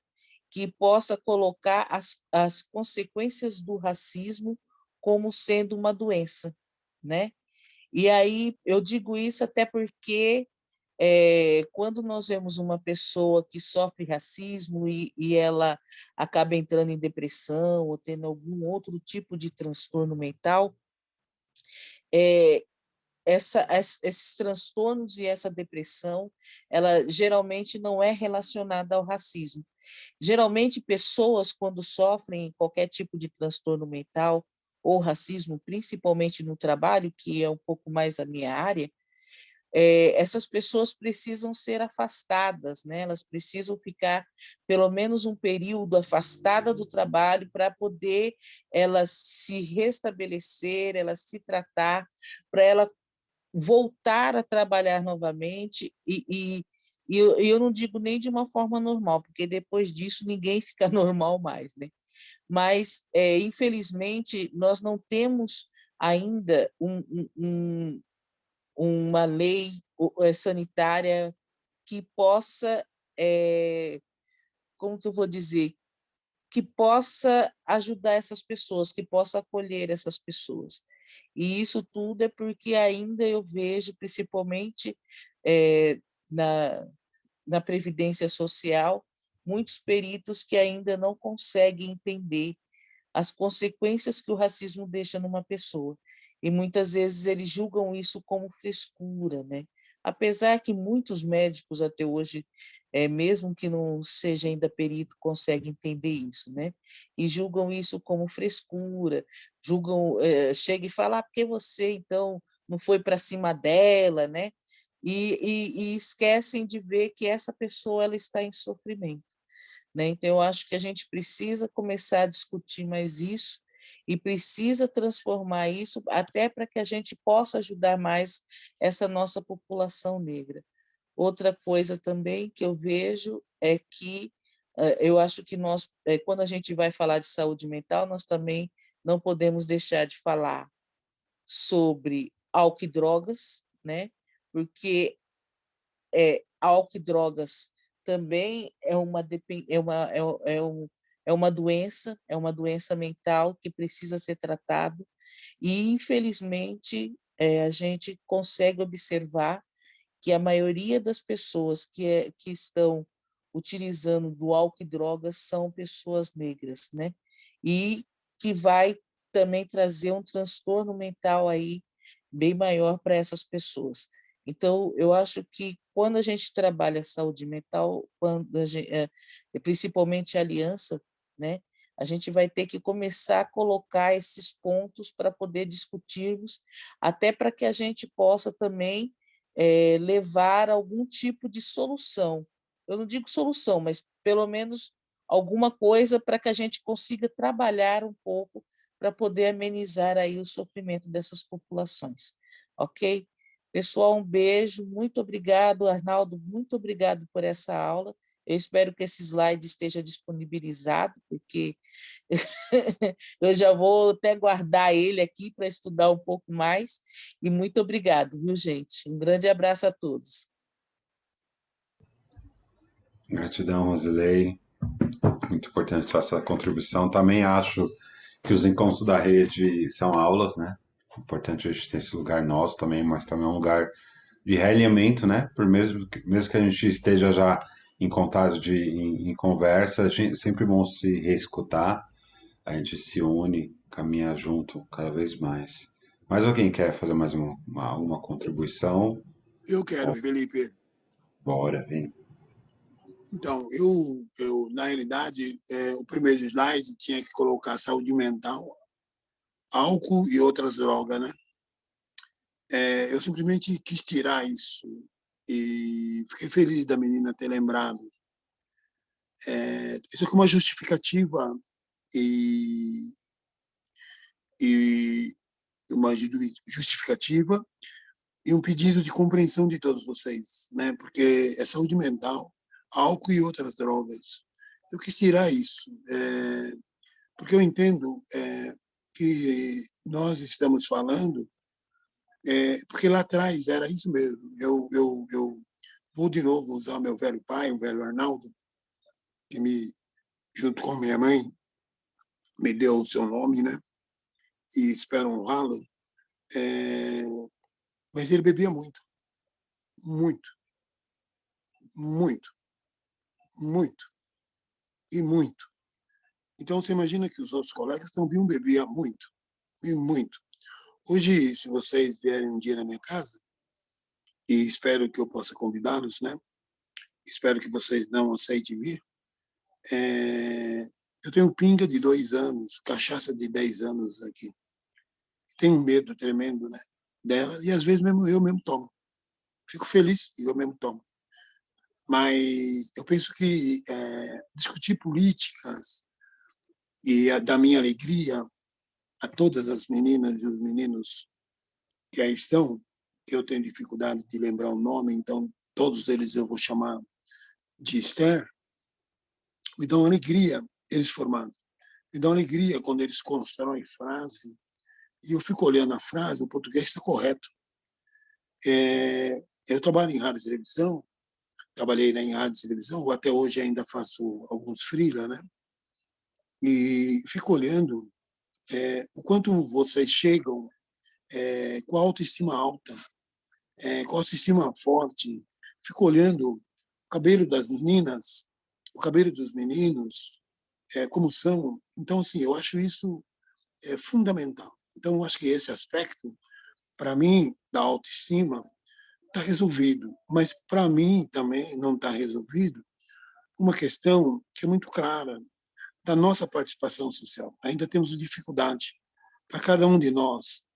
[SPEAKER 8] que possa colocar as consequências do racismo como sendo uma doença, né? E aí eu digo isso até porque quando nós vemos uma pessoa que sofre racismo e ela acaba entrando em depressão ou tendo algum outro tipo de transtorno mental, esses transtornos e essa depressão, ela geralmente não é relacionada ao racismo. Geralmente, pessoas, quando sofrem qualquer tipo de transtorno mental ou racismo, principalmente no trabalho, que é um pouco mais a minha área, essas pessoas precisam ser afastadas, né? Elas precisam ficar pelo menos um período afastada do trabalho para poder elas se restabelecer, elas se tratar, para ela voltar a trabalhar novamente eu não digo nem de uma forma normal, porque depois disso ninguém fica normal mais, né? Mas, infelizmente, nós não temos ainda uma lei sanitária que possa, como que eu vou dizer, que possa ajudar essas pessoas, que possa acolher essas pessoas. E isso tudo é porque ainda eu vejo, principalmente na Previdência Social, muitos peritos que ainda não conseguem entender as consequências que o racismo deixa numa pessoa. E muitas vezes eles julgam isso como frescura, né? Apesar que muitos médicos até hoje, mesmo que não seja ainda perito, conseguem entender isso, né? E julgam isso como frescura, julgam, chega e fala, porque você então não foi para cima dela, né? E esquecem de ver que essa pessoa ela está em sofrimento, né? Então, eu acho que a gente precisa começar a discutir mais isso e precisa transformar isso até para que a gente possa ajudar mais essa nossa população negra. Outra coisa também que eu vejo é que eu acho que nós, quando a gente vai falar de saúde mental, nós também não podemos deixar de falar sobre álcool e drogas, né? Porque álcool e drogas também é uma doença mental que precisa ser tratada, e, infelizmente, a gente consegue observar que a maioria das pessoas que estão utilizando do álcool e drogas são pessoas negras, né? E que vai também trazer um transtorno mental aí bem maior para essas pessoas. Então, eu acho que quando a gente trabalha a saúde mental, principalmente a aliança, né, a gente vai ter que começar a colocar esses pontos para poder discutirmos, até para que a gente possa também levar algum tipo de solução. Eu não digo solução, mas pelo menos alguma coisa para que a gente consiga trabalhar um pouco para poder amenizar aí o sofrimento dessas populações. Ok? Pessoal, um beijo, muito obrigado, Arnaldo, muito obrigado por essa aula. Eu espero que esse slide esteja disponibilizado, porque eu já vou até guardar ele aqui para estudar um pouco mais. E muito obrigado, viu, gente? Um grande abraço a todos.
[SPEAKER 3] Gratidão, Rosilei. Muito importante a sua contribuição. Também acho que os encontros da rede são aulas, né? importante a gente ter esse lugar nosso também, mas também é um lugar de realinhamento, né? Por mesmo que a gente esteja já em contato, em conversa, é sempre bom se reescutar, a gente se une, caminha junto cada vez mais. Mais alguém quer fazer mais uma contribuição?
[SPEAKER 2] Eu quero, Felipe.
[SPEAKER 3] Bora, vem.
[SPEAKER 2] Então, eu na realidade, o primeiro slide tinha que colocar saúde mental, álcool e outras drogas, né? Eu simplesmente quis tirar isso e fiquei feliz da menina ter lembrado. Isso é como uma justificativa e uma justificativa e um pedido de compreensão de todos vocês, né? Porque é saúde mental, álcool e outras drogas. Eu quis tirar isso, porque eu entendo que nós estamos falando, porque lá atrás era isso mesmo. Eu vou de novo usar meu velho pai, o velho Arnaldo, que junto com minha mãe, me deu o seu nome, né? E espero honrá-lo. Mas ele bebia muito, muito, muito, muito e muito. Então, você imagina que os outros colegas também bebiam muito, e muito. Hoje, se vocês vierem um dia na minha casa, e espero que eu possa convidá-los, né? Espero que vocês não aceitem vir. Eu tenho pinga de 2 anos, cachaça de 10 anos aqui. Tenho um medo tremendo, né, dela, e às vezes eu mesmo tomo. Fico feliz e eu mesmo tomo. Mas eu penso que discutir políticas e da minha alegria a todas as meninas e os meninos que aí estão, que eu tenho dificuldade de lembrar o nome, então todos eles eu vou chamar de Esther, me dão alegria eles formados. Me dão alegria quando eles constroem frase, e eu fico olhando a frase, o português está correto. Eu trabalho em rádio e televisão, trabalhei em rádio e televisão, até hoje ainda faço alguns freela, né? E fico olhando o quanto vocês chegam com a autoestima alta, com a autoestima forte. Fico olhando o cabelo das meninas, o cabelo dos meninos, como são. Então, assim, eu acho isso fundamental. Então, eu acho que esse aspecto, para mim, da autoestima, está resolvido. Mas, para mim, também não está resolvido uma questão que é muito clara da nossa participação social. Ainda temos dificuldade. Para cada um de nós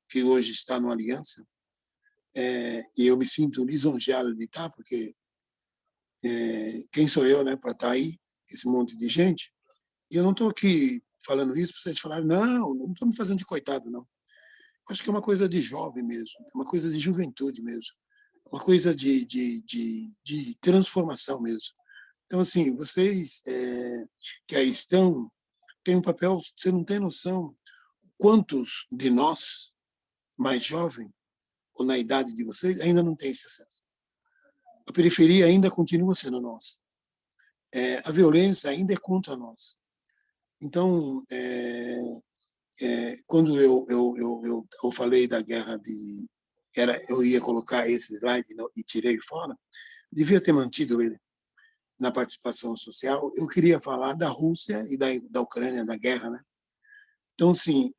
[SPEAKER 2] que hoje está no Aliança, e eu me sinto lisonjeado de estar, porque quem sou eu, né, para estar aí, esse monte de gente? E eu não estou aqui falando isso para vocês falarem, não estou me fazendo de coitado, não. Acho que é uma coisa de jovem mesmo, é uma coisa de juventude mesmo, uma coisa de transformação mesmo. Então, assim, vocês que aí estão, têm um papel, você não tem noção quantos de nós, mais jovens, ou na idade de vocês, ainda não tem esse acesso. A periferia ainda continua sendo nossa. A violência ainda é contra nós. Então, quando eu falei da guerra eu ia colocar esse slide e tirei fora, devia ter mantido ele na participação social. Eu queria falar da Rússia e da Ucrânia, da guerra, né? Então, assim,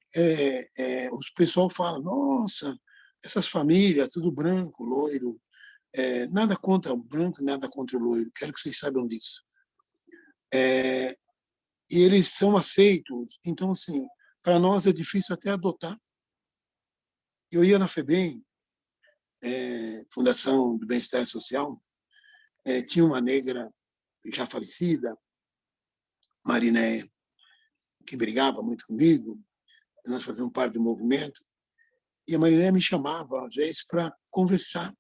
[SPEAKER 2] o pessoal fala, nossa, essas famílias, tudo branco, loiro, nada contra o branco, nada contra o loiro, quero que vocês saibam disso. E eles são aceitos, então, assim, para nós é difícil até adotar. Eu ia na FEBEM, Fundação do Bem-Estar Social, tinha uma negra já falecida, Marinéia, que brigava muito comigo, nós fazíamos parte do movimento, e a Marinéia me chamava, às vezes, para conversar.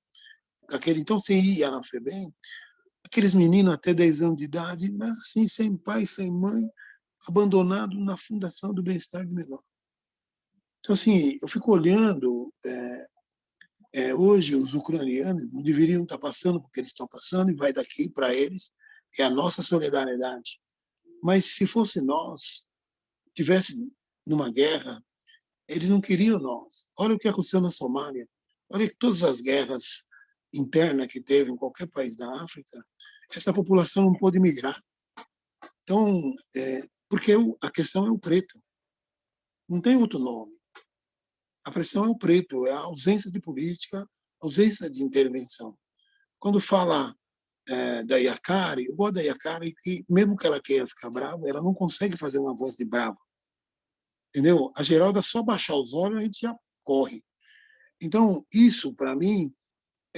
[SPEAKER 2] Então, você ia na FEBEM, aqueles meninos até 10 anos de idade, mas assim, sem pai, sem mãe, abandonado na Fundação do Bem-Estar do Menor. Então, assim, eu fico olhando, hoje os ucranianos não deveriam estar passando porque eles estão passando, e vai daqui para eles, é a nossa solidariedade. Mas se fosse nós, tivesse numa guerra, Eles não queriam nós. Olha o que aconteceu na Somália. Olha todas as guerras internas que teve em qualquer país da África. Essa população não pôde migrar. Então, porque a questão é o preto. Não tem outro nome. A pressão é o preto, é a ausência de política, ausência de intervenção. Quando fala da Yakari, eu gosto da Yakari, que mesmo que ela queira ficar brava, ela não consegue fazer uma voz de brava. Entendeu? A Geralda, só baixar os olhos, a gente já corre. Então, isso, para mim,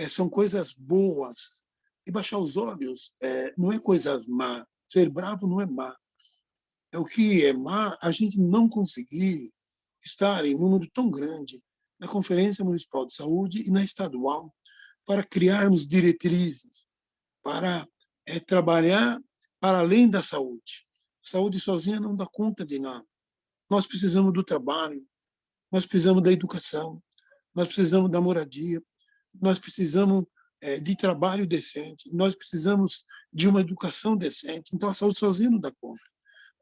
[SPEAKER 2] são coisas boas. E baixar os olhos não é coisa má. Ser bravo não é má. O que é má, a gente não conseguir estar em número tão grande na Conferência Municipal de Saúde e na estadual para criarmos diretrizes, para trabalhar para além da saúde. Saúde sozinha não dá conta de nada. Nós precisamos do trabalho, nós precisamos da educação, nós precisamos da moradia, nós precisamos de trabalho decente, nós precisamos de uma educação decente. Então, a saúde sozinha não dá conta.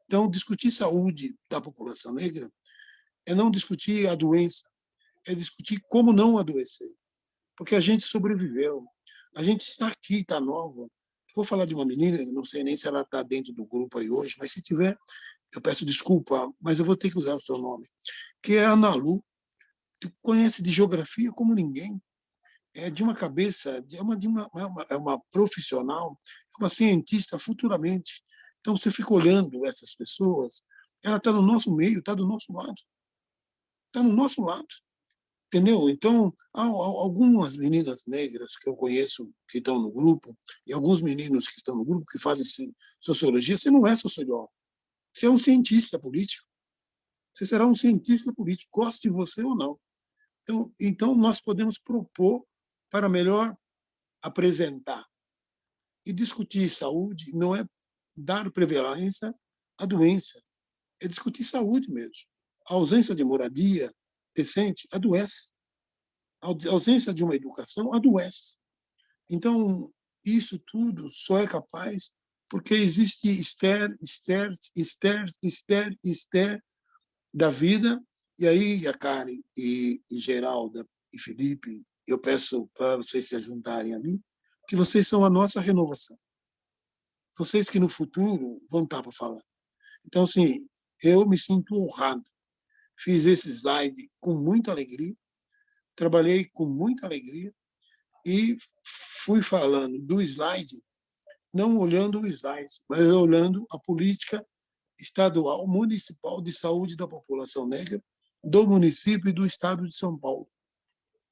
[SPEAKER 2] Então, discutir saúde da população negra é não discutir a doença, é discutir como não adoecer. Porque a gente sobreviveu. A gente está aqui, está nova. Vou falar de uma menina, não sei nem se ela está dentro do grupo aí hoje, mas se tiver, eu peço desculpa, mas eu vou ter que usar o seu nome, que é a Ana Lu, que conhece de geografia como ninguém. É de uma cabeça, é uma profissional, é uma cientista futuramente. Então, você fica olhando essas pessoas, ela está no nosso meio, está do nosso lado. Está no nosso lado. Entendeu? Então, há algumas meninas negras que eu conheço que estão no grupo, e alguns meninos que estão no grupo que fazem sociologia. Você não é sociólogo. Você é um cientista político. Você será um cientista político, goste você ou não. Então, nós podemos propor para melhor apresentar. E discutir saúde não é dar prevalência à doença, é discutir saúde mesmo. A ausência de moradia decente adoece. A ausência de uma educação adoece. Então, isso tudo só é capaz porque existe ester da vida. E aí, a Karen e Geralda e Felipe, eu peço para vocês se juntarem a mim, que vocês são a nossa renovação. Vocês que no futuro vão estar para falar. Então, assim, eu me sinto honrado. Fiz esse slide com muita alegria, trabalhei com muita alegria e fui falando do slide, não olhando o slide, mas olhando a política estadual, municipal de saúde da população negra do município e do estado de São Paulo.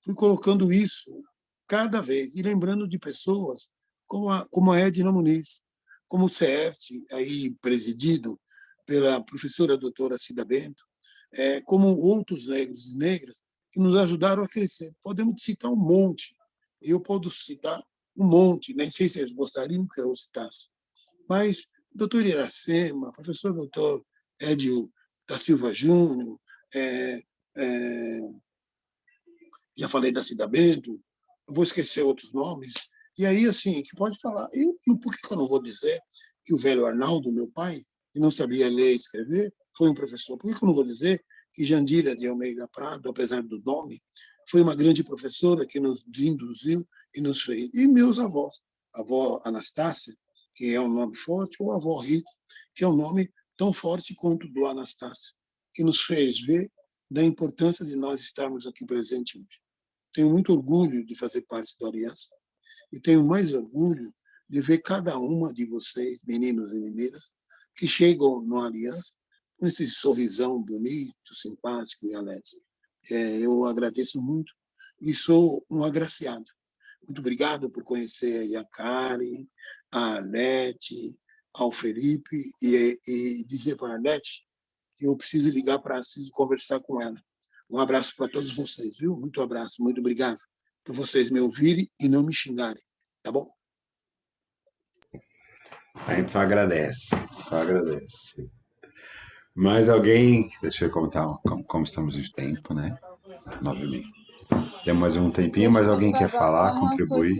[SPEAKER 2] Fui colocando isso cada vez, e lembrando de pessoas como a Edna Muniz, como o CERT, aí presidido pela professora doutora Cida Bento, como outros negros e negras que nos ajudaram a crescer. Podemos citar um monte, eu posso citar um monte, nem sei se eles gostariam que eu citasse, mas doutor Iracema, professor doutor Edio da Silva Júnior, já falei da Cida Bento, eu vou esquecer outros nomes, e aí, assim, que pode falar. Por que eu não vou dizer que o velho Arnaldo, meu pai, que não sabia ler e escrever, foi um professor? Por que eu não vou dizer que Jandira de Almeida Prado, apesar do nome, foi uma grande professora que nos induziu e nos fez? E meus avós, a avó Anastácia, que é um nome forte, ou a avó Rita, que é um nome tão forte quanto o do Anastácio, que nos fez ver da importância de nós estarmos aqui presentes hoje. Tenho muito orgulho de fazer parte da Aliança e tenho mais orgulho de ver cada uma de vocês, meninos e meninas, que chegam na Aliança com esse sorrisão bonito, simpático e alegre. Eu agradeço muito e sou um agraciado. Muito obrigado por conhecer a Karen, a Arlete, ao Felipe, e dizer para a Arlete que eu preciso ligar preciso conversar com ela. Um abraço para todos vocês, viu? Muito abraço, muito obrigado por vocês me ouvirem e não me xingarem, tá bom?
[SPEAKER 3] A gente só agradece, só agradece. Mais alguém? Deixa eu ver como estamos de tempo, né? 9h30. Tem mais um tempinho, mas alguém quer falar, contribuir?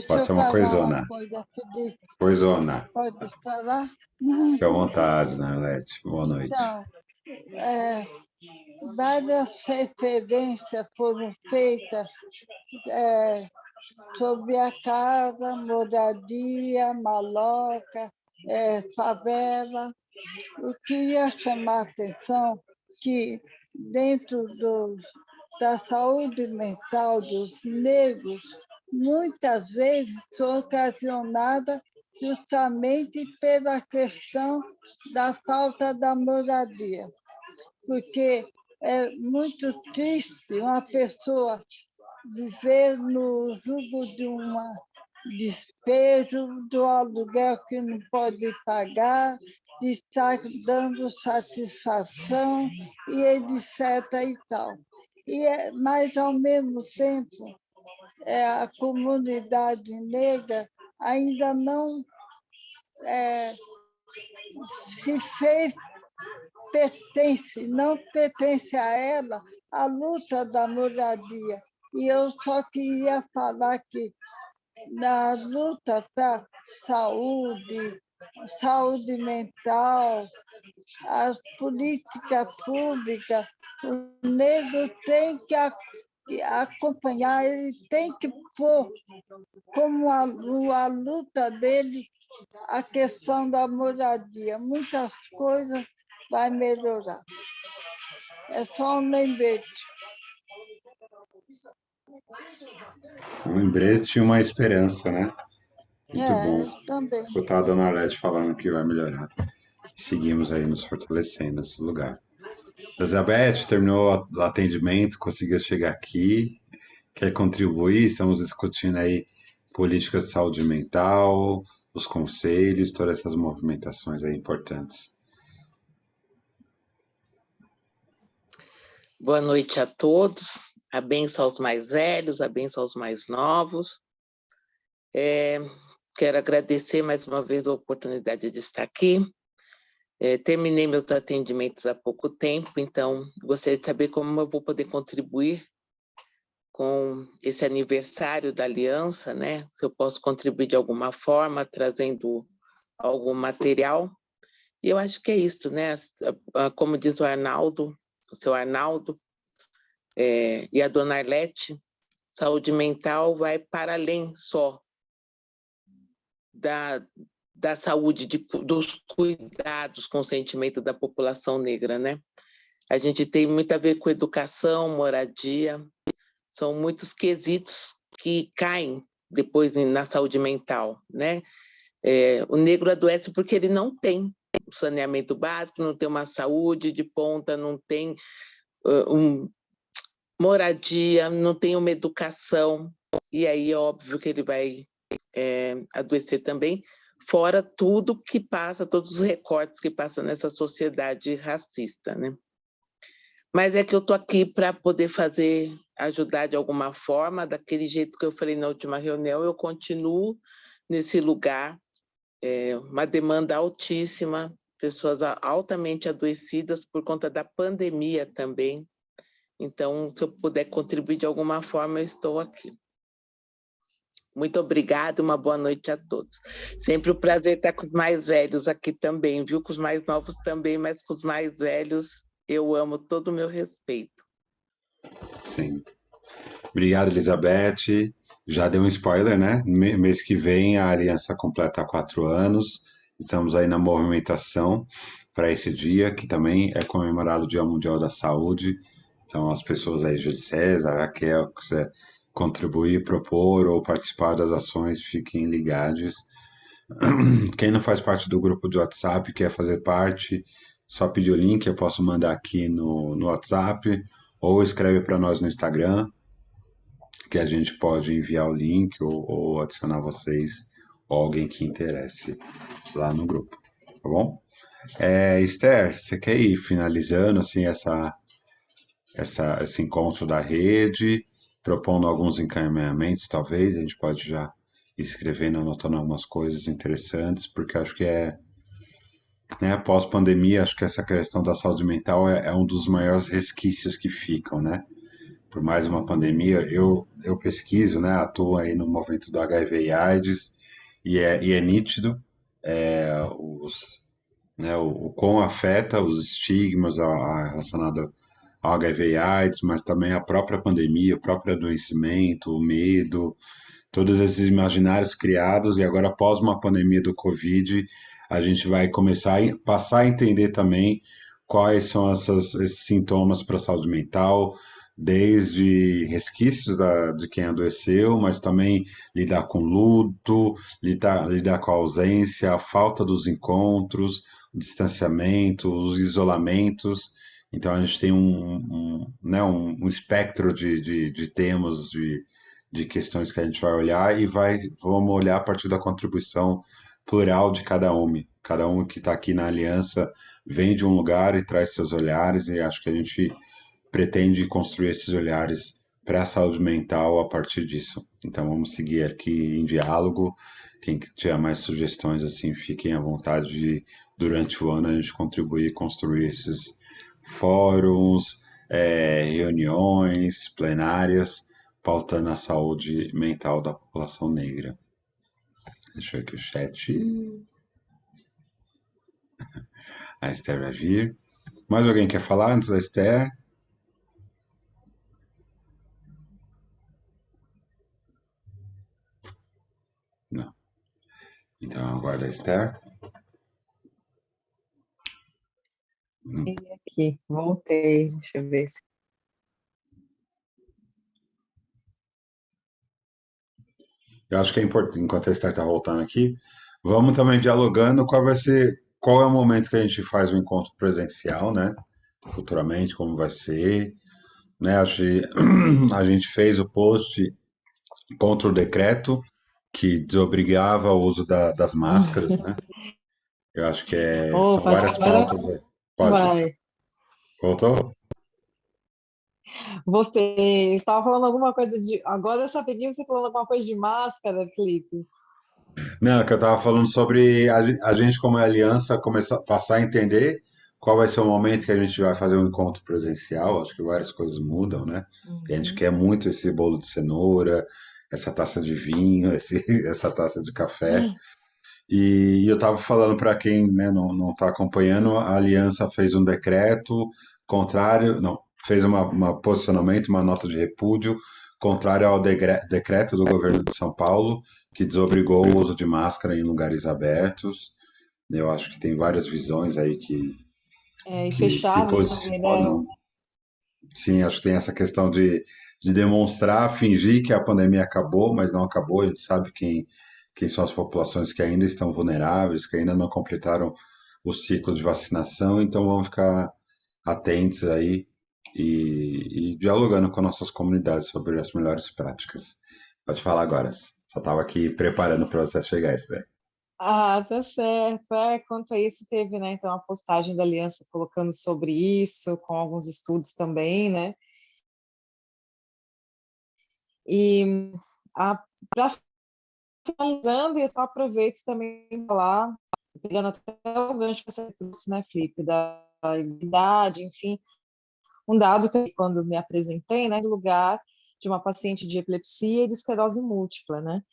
[SPEAKER 3] Pode ser uma coisona. Coisona.
[SPEAKER 4] Pode falar?
[SPEAKER 3] Fique à vontade, Narlete. Boa noite.
[SPEAKER 4] Então, várias referências foram feitas sobre a casa, moradia, maloca, favela. Eu queria chamar a atenção que, dentro da saúde mental dos negros, muitas vezes são ocasionadas justamente pela questão da falta da moradia, porque é muito triste uma pessoa viver no jugo de um despejo, do aluguel que não pode pagar, de estar dando satisfação e etc. e tal. Mas, ao mesmo tempo, a comunidade negra ainda não se fez não pertence a ela a luta da moradia. E eu só queria falar que na luta para saúde mental, as políticas públicas, o negro tem que acompanhar, ele tem que pôr como a luta dele a questão da moradia. Muitas coisas vai melhorar. É só um lembrete.
[SPEAKER 3] Um lembrete e uma esperança, né? Muito bom.
[SPEAKER 4] Também.
[SPEAKER 3] Escutar a dona Arlete falando que vai melhorar. Seguimos aí nos fortalecendo nesse lugar. Elizabeth terminou o atendimento, conseguiu chegar aqui, quer contribuir, estamos discutindo aí políticas de saúde mental, os conselhos, todas essas movimentações aí importantes.
[SPEAKER 9] Boa noite a todos, a bênção aos mais velhos, a bênção aos mais novos. Quero agradecer mais uma vez a oportunidade de estar aqui. Terminei meus atendimentos há pouco tempo, então gostaria de saber como eu vou poder contribuir com esse aniversário da Aliança, né? Se eu posso contribuir de alguma forma, trazendo algum material. E eu acho que é isso, né? Como diz o Arnaldo, o seu Arnaldo, e a dona Arlete, saúde mental vai para além só da saúde, dos cuidados com o sentimento da população negra, né? A gente tem muito a ver com educação, moradia, são muitos quesitos que caem depois na saúde mental, né? O negro adoece porque ele não tem um saneamento básico, não tem uma saúde de ponta, não tem moradia, não tem uma educação, e aí é óbvio que ele vai adoecer também, fora tudo que passa, todos os recortes que passam nessa sociedade racista, né? Mas é que eu estou aqui para poder ajudar de alguma forma, daquele jeito que eu falei na última reunião, eu continuo nesse lugar, uma demanda altíssima, pessoas altamente adoecidas por conta da pandemia também. Então, se eu puder contribuir de alguma forma, eu estou aqui. Muito obrigada, uma boa noite a todos. Sempre um prazer estar com os mais velhos aqui também, viu? Com os mais novos também, mas com os mais velhos eu amo todo o meu respeito.
[SPEAKER 3] Sim. Obrigado, Elizabeth. Já deu um spoiler, né? Mês que vem a Aliança completa 4 anos. Estamos aí na movimentação para esse dia, que também é comemorado o Dia Mundial da Saúde. Então, as pessoas aí, Júlio César, Raquel, que quiser contribuir, propor ou participar das ações, fiquem ligados. Quem não faz parte do grupo de WhatsApp, quer fazer parte, só pedir o link, eu posso mandar aqui no WhatsApp, ou escreve para nós no Instagram, que a gente pode enviar o link ou adicionar vocês ou alguém que interesse lá no grupo, tá bom? Esther, você quer ir finalizando assim, esse encontro da rede, propondo alguns encaminhamentos, talvez, a gente pode já ir escrevendo, anotando algumas coisas interessantes, porque acho que né, pós-pandemia, acho que essa questão da saúde mental é um dos maiores resquícios que ficam, né? Por mais uma pandemia, eu pesquiso, né, atuo aí no movimento do HIV e AIDS, e é nítido, né, o quão afeta os estigmas relacionados ao HIV e AIDS, mas também a própria pandemia, o próprio adoecimento, o medo, todos esses imaginários criados, e agora após uma pandemia do Covid, a gente vai começar a passar a entender também quais são esses sintomas para a saúde mental, desde resquícios de quem adoeceu, mas também lidar com luto, lidar com a ausência, a falta dos encontros, o distanciamento, os isolamentos. Então a gente tem né, um espectro de temas, de questões que a gente vai olhar e vamos olhar a partir da contribuição plural de cada um. Cada um que está aqui na aliança vem de um lugar e traz seus olhares, e acho que a gente pretende construir esses olhares para a saúde mental a partir disso. Então vamos seguir aqui em diálogo. Quem tiver mais sugestões, assim, fiquem à vontade de, durante o ano, a gente contribuir e construir esses fóruns, reuniões, plenárias, pautando a saúde mental da população negra. Deixa eu ver aqui o chat. A Esther vai vir. Mais alguém quer falar antes da Esther? Não. Então aguarda a Esther.
[SPEAKER 1] Aqui, voltei, deixa eu ver se...
[SPEAKER 3] Eu acho que é importante, enquanto a Esther está voltando aqui, vamos também dialogando qual é o momento que a gente faz o encontro presencial, né? Futuramente, como vai ser, né? A gente fez o post contra o decreto que desobrigava o uso das máscaras, né? Eu acho que são
[SPEAKER 1] Opa, acho que
[SPEAKER 3] várias
[SPEAKER 1] agora
[SPEAKER 3] pautas aí. Pode voltar.
[SPEAKER 1] vai.
[SPEAKER 3] Voltou?
[SPEAKER 1] Voltei. Você estava falando alguma coisa de... Agora eu só peguei você falando alguma coisa de máscara, Felipe.
[SPEAKER 3] Não, que eu estava falando sobre a gente, como aliança, começar a passar a entender qual vai ser o momento que a gente vai fazer um encontro presencial. Acho que várias coisas mudam, né? A gente quer muito esse bolo de cenoura, essa taça de vinho, essa taça de café. E eu estava falando para quem, né, não está acompanhando, a aliança fez um decreto contrário, não, fez posicionamento, uma nota de repúdio contrário ao decreto do governo de São Paulo, que desobrigou o uso de máscara em lugares abertos. Eu acho que tem várias visões aí
[SPEAKER 1] E
[SPEAKER 3] que se
[SPEAKER 1] fechados também, né?
[SPEAKER 3] posicionam. Sim, acho que tem essa questão de demonstrar, fingir que a pandemia acabou, mas não acabou. A gente sabe quem são as populações que ainda estão vulneráveis, que ainda não completaram o ciclo de vacinação, então vamos ficar atentos aí e dialogando com nossas comunidades sobre as melhores práticas. Pode falar agora. Só estava aqui preparando para você chegar, Esther.
[SPEAKER 1] Ah, tá certo. Quanto a isso, teve, né, então, a postagem da Aliança colocando sobre isso, com alguns estudos também, né? E para finalizando, eu só aproveito também para falar, pegando até o gancho que você trouxe, né, Felipe, da idade, enfim, um dado que quando me apresentei, né, do lugar de uma paciente de epilepsia e de esclerose múltipla, né?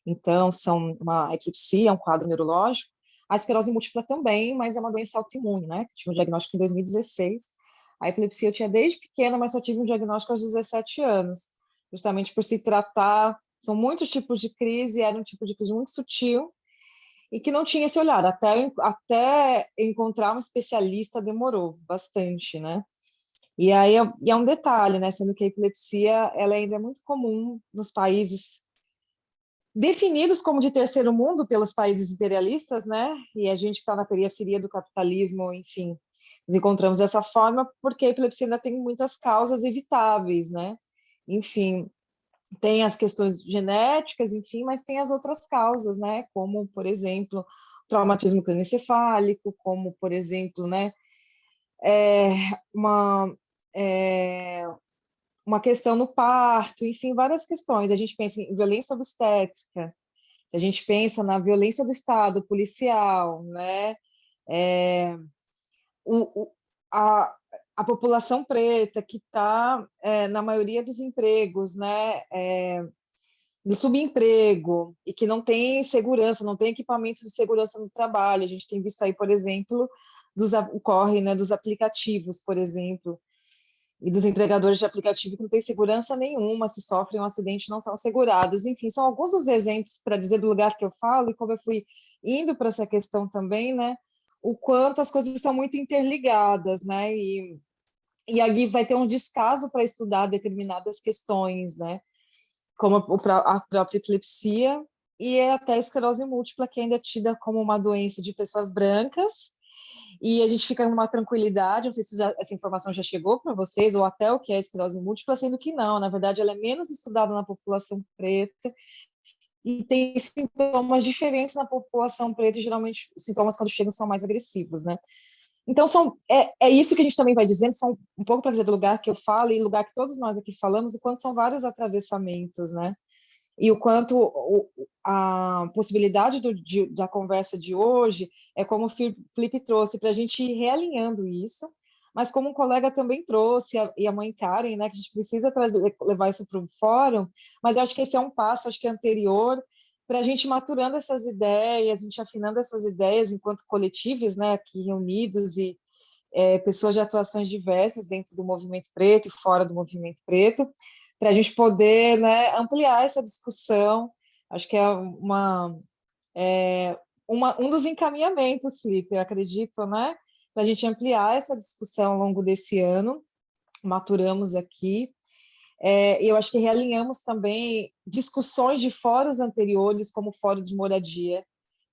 [SPEAKER 1] Então, são uma epilepsia, é um quadro neurológico, a esclerose múltipla também, mas é uma doença autoimune, né? Tive um diagnóstico em 2016. A epilepsia eu tinha desde pequena, mas só tive um diagnóstico aos 17 anos, justamente por se tratar, são muitos tipos de crise, era um tipo de crise muito sutil e que não tinha esse olhar. Até encontrar um especialista demorou bastante, né? E aí é um detalhe, né? Sendo que a epilepsia ela ainda é muito comum nos países definidos como de terceiro mundo pelos países imperialistas, né? E a gente que está na periferia do capitalismo, enfim, nos encontramos dessa forma porque a epilepsia ainda tem muitas causas evitáveis, né? Enfim, tem as questões genéticas, enfim, mas tem as outras causas, né? Como, por exemplo, traumatismo cranioencefálico, como, por exemplo, né? É, uma é, uma questão no parto, enfim, várias questões. A gente pensa em violência obstétrica, se a gente pensa na violência do Estado, policial, né? É, o, o, a, a população preta que está na maioria dos empregos, né? do subemprego e que não tem segurança, não tem equipamentos de segurança no trabalho. A gente tem visto aí, por exemplo, o corre, né, dos aplicativos, por exemplo, e dos entregadores de aplicativo que não tem segurança nenhuma, se sofrem um acidente não são segurados. Enfim, são alguns dos exemplos para dizer do lugar que eu falo e como eu fui indo para essa questão também, né, o quanto as coisas estão muito interligadas, né, e ali vai ter um descaso para estudar determinadas questões, né, como a própria epilepsia e até a esclerose múltipla, que ainda é tida como uma doença de pessoas brancas, e a gente fica numa tranquilidade, não sei se essa informação já chegou para vocês, ou até o que é a esclerose múltipla, sendo que não, na verdade ela é menos estudada na população preta, e tem sintomas diferentes na população preta, e geralmente os sintomas quando chegam são mais agressivos, né? Então, é isso que a gente também vai dizendo, são um pouco para dizer do lugar que eu falo e lugar que todos nós aqui falamos, o quanto são vários atravessamentos, né? E o quanto a possibilidade da conversa de hoje é como o Felipe trouxe, para a gente ir realinhando isso, mas como um colega também trouxe, e a mãe Karen, né, que a gente precisa levar isso para o fórum, mas eu acho que esse é um passo, acho que é anterior, para a gente maturando essas ideias, a gente afinando essas ideias enquanto coletivos, né, aqui reunidos e pessoas de atuações diversas dentro do movimento preto e fora do movimento preto, para a gente poder, né, ampliar essa discussão. Acho que é um dos encaminhamentos, Felipe, eu acredito, né, para a gente ampliar essa discussão ao longo desse ano. Maturamos aqui. E eu acho que realinhamos também discussões de fóruns anteriores, como o Fórum de Moradia,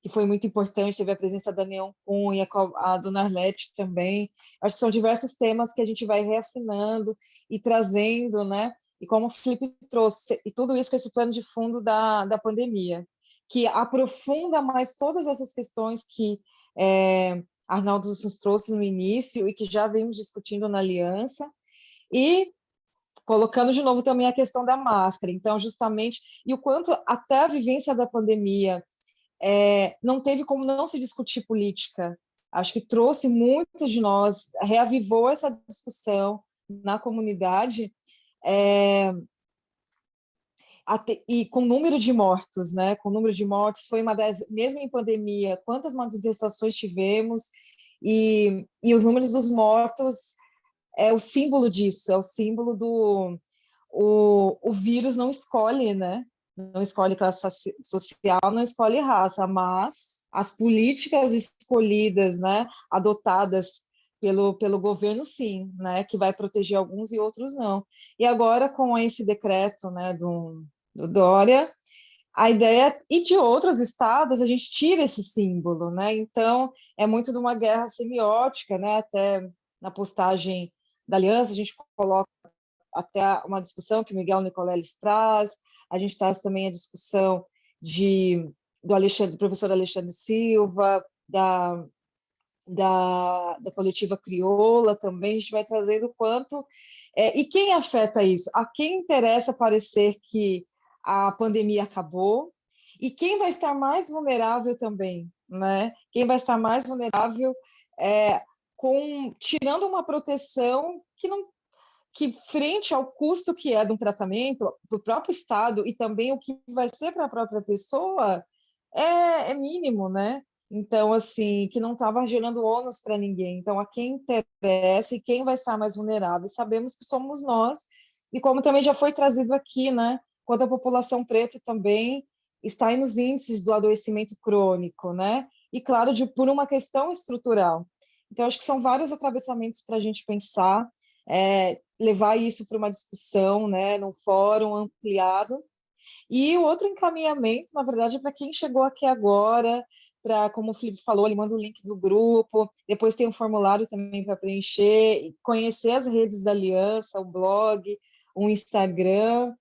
[SPEAKER 1] que foi muito importante, teve a presença da Neon Cunha, a dona Arlete também. Acho que são diversos temas que a gente vai reafinando e trazendo, né? E como o Felipe trouxe, e tudo isso com esse plano de fundo da pandemia, que aprofunda mais todas essas questões que Arnaldo nos trouxe no início e que já vimos discutindo na Aliança, e colocando de novo também a questão da máscara. Então, justamente, e o quanto até a vivência da pandemia não teve como não se discutir política. Acho que trouxe muitos de nós, reavivou essa discussão na comunidade, e com o número de mortos, né? Com o número de mortos, foi uma das, mesmo em pandemia, quantas manifestações tivemos, e os números dos mortos é o símbolo disso, é o símbolo do... O vírus não escolhe, né? Não escolhe classe social, não escolhe raça, mas as políticas escolhidas, né, adotadas pelo governo, sim, né, que vai proteger alguns e outros não. E agora, com esse decreto, né, do Dória, a ideia, e de outros estados, a gente tira esse símbolo, né? Então, é muito de uma guerra semiótica, né? Até na postagem da Aliança, a gente coloca até uma discussão que o Miguel Nicoleles traz, a gente traz também a discussão do professor Alexandre Silva, da coletiva crioula também, a gente vai trazendo o quanto... e quem afeta isso? A quem interessa parecer que a pandemia acabou, e quem vai estar mais vulnerável também, né? Quem vai estar mais vulnerável tirando uma proteção que frente ao custo que é de um tratamento para o próprio Estado e também o que vai ser para a própria pessoa é mínimo, né? Então, assim, que não estava gerando ônus para ninguém. Então, a quem interessa e quem vai estar mais vulnerável, sabemos que somos nós, e como também já foi trazido aqui, né? Quanto a população preta também está aí nos índices do adoecimento crônico, né? E, claro, por uma questão estrutural. Então, acho que são vários atravessamentos para a gente pensar, levar isso para uma discussão, né, num fórum ampliado. E o outro encaminhamento, na verdade, é para quem chegou aqui agora, como o Felipe falou, ele manda o link do grupo, depois tem um formulário também para preencher, conhecer as redes da Aliança, o blog, o Instagram,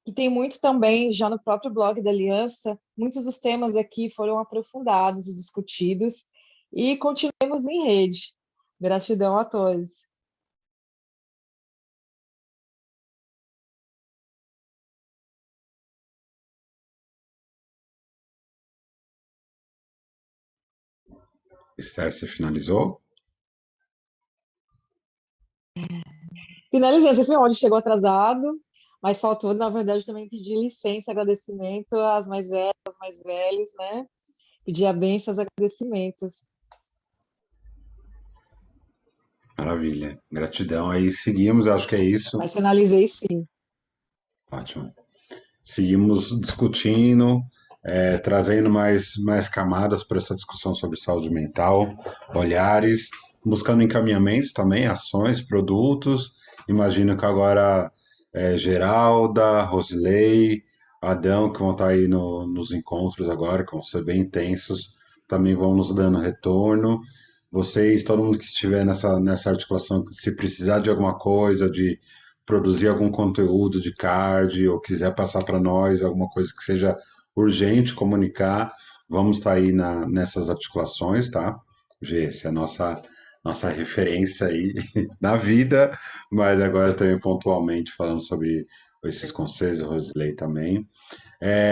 [SPEAKER 1] que tem muito também, já no próprio blog da Aliança, muitos dos temas aqui foram aprofundados e discutidos, e continuemos em rede. Gratidão a todos.
[SPEAKER 3] Esther, você finalizou?
[SPEAKER 1] Finalizei, não sei se meu áudio chegou atrasado, Mas faltou, na verdade, também pedir licença, agradecimento às mais velhas, aos mais velhos, né? Pedir a bênção, os agradecimentos.
[SPEAKER 3] Maravilha. Gratidão. Aí seguimos, acho que é isso.
[SPEAKER 1] Mas finalizei sim.
[SPEAKER 3] Ótimo. Seguimos discutindo, trazendo mais camadas para essa discussão sobre saúde mental, olhares, buscando encaminhamentos também, ações, produtos. Imagino que agora Geralda, Rosilei, Adão, que vão estar aí nos encontros agora, que vão ser bem intensos, também vão nos dando retorno. Vocês, todo mundo que estiver nessa articulação, se precisar de alguma coisa, de produzir algum conteúdo de card, ou quiser passar para nós alguma coisa que seja urgente comunicar, vamos estar aí nessas articulações, tá? Gê, essa é a nossa referência aí na vida, mas agora também pontualmente falando sobre esses conselhos, a Rosilei também.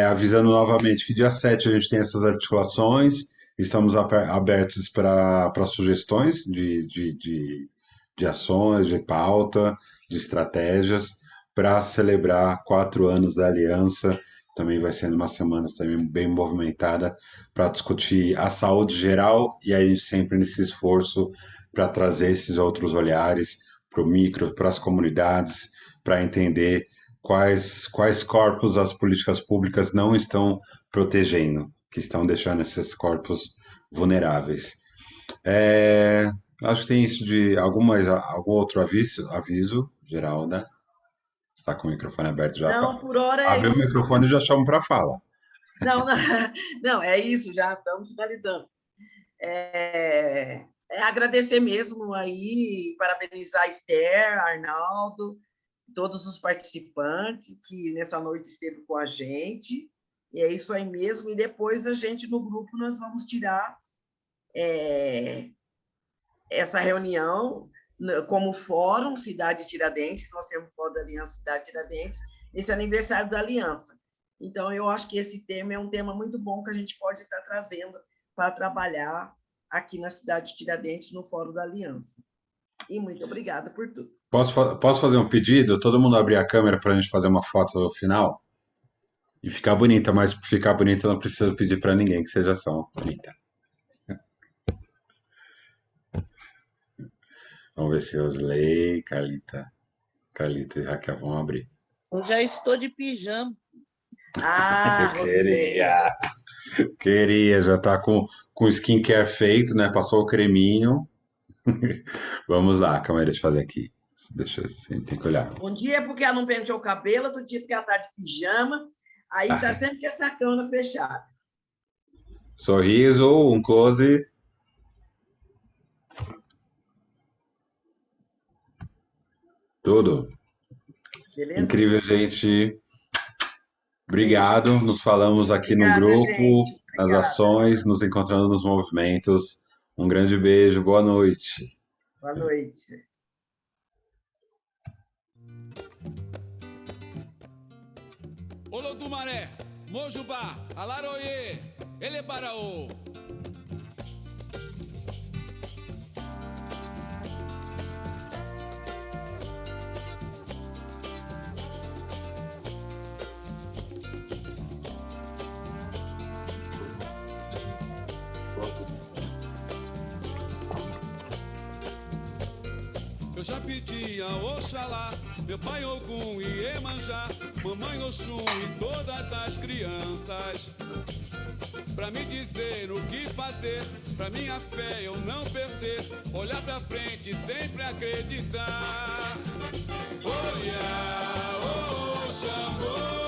[SPEAKER 3] Avisando novamente que dia 7 a gente tem essas articulações, estamos abertos para sugestões de ações, de pauta, de estratégias, para celebrar 4 anos da Aliança. Também vai sendo uma semana também bem movimentada para discutir a saúde geral, e aí sempre nesse esforço para trazer esses outros olhares para o micro, para as comunidades, para entender quais corpos as políticas públicas não estão protegendo, que estão deixando esses corpos vulneráveis. Acho que tem isso de algum outro aviso geral, né? Está com o microfone aberto já?
[SPEAKER 5] Não, por hora é
[SPEAKER 3] Abre
[SPEAKER 5] isso.
[SPEAKER 3] o microfone e já chamo para fala.
[SPEAKER 5] Não, é isso, já estamos finalizando. Agradecer mesmo aí, parabenizar a Esther, Arnaldo, todos os participantes que nessa noite esteve com a gente. E é isso aí mesmo. E depois a gente, no grupo, nós vamos tirar essa reunião como fórum Cidade Tiradentes, que nós temos o Fórum da Aliança Cidade Tiradentes, esse aniversário da Aliança. Então, eu acho que esse tema é um tema muito bom que a gente pode estar trazendo para trabalhar aqui na Cidade Tiradentes, no Fórum da Aliança. E muito obrigada por tudo.
[SPEAKER 3] Posso fazer um pedido? Todo mundo abrir a câmera para a gente fazer uma foto no final? E ficar bonita, mas ficar bonita não precisa pedir para ninguém que seja só bonita. Vamos ver se Rosilei, Carlita e Raquel vão abrir.
[SPEAKER 8] Eu já estou de pijama.
[SPEAKER 3] Queria, já tá com skincare feito, né? Passou o creminho. Vamos lá, calma aí, deixa eu fazer aqui. Deixa assim, tem que olhar.
[SPEAKER 5] Um dia é porque ela não penteou o cabelo, outro dia porque ela tá de pijama, aí tá sempre com essa câmera fechada.
[SPEAKER 3] Sorriso, um close. Tudo.
[SPEAKER 5] Beleza?
[SPEAKER 3] Incrível, gente. Obrigado. Nos falamos aqui no grupo, nas ações, nos encontrando nos movimentos. Um grande beijo, boa noite.
[SPEAKER 5] Boa noite.
[SPEAKER 10] Olodumaré, Mojubá, Alaroye, Elebaraô. Eu já pedi a Oxalá, meu pai Ogum e Iemanjá, mamãe Oxum e todas as crianças, pra me dizer o que fazer, pra minha fé eu não perder, olhar pra frente e sempre acreditar. Olha, Xangô.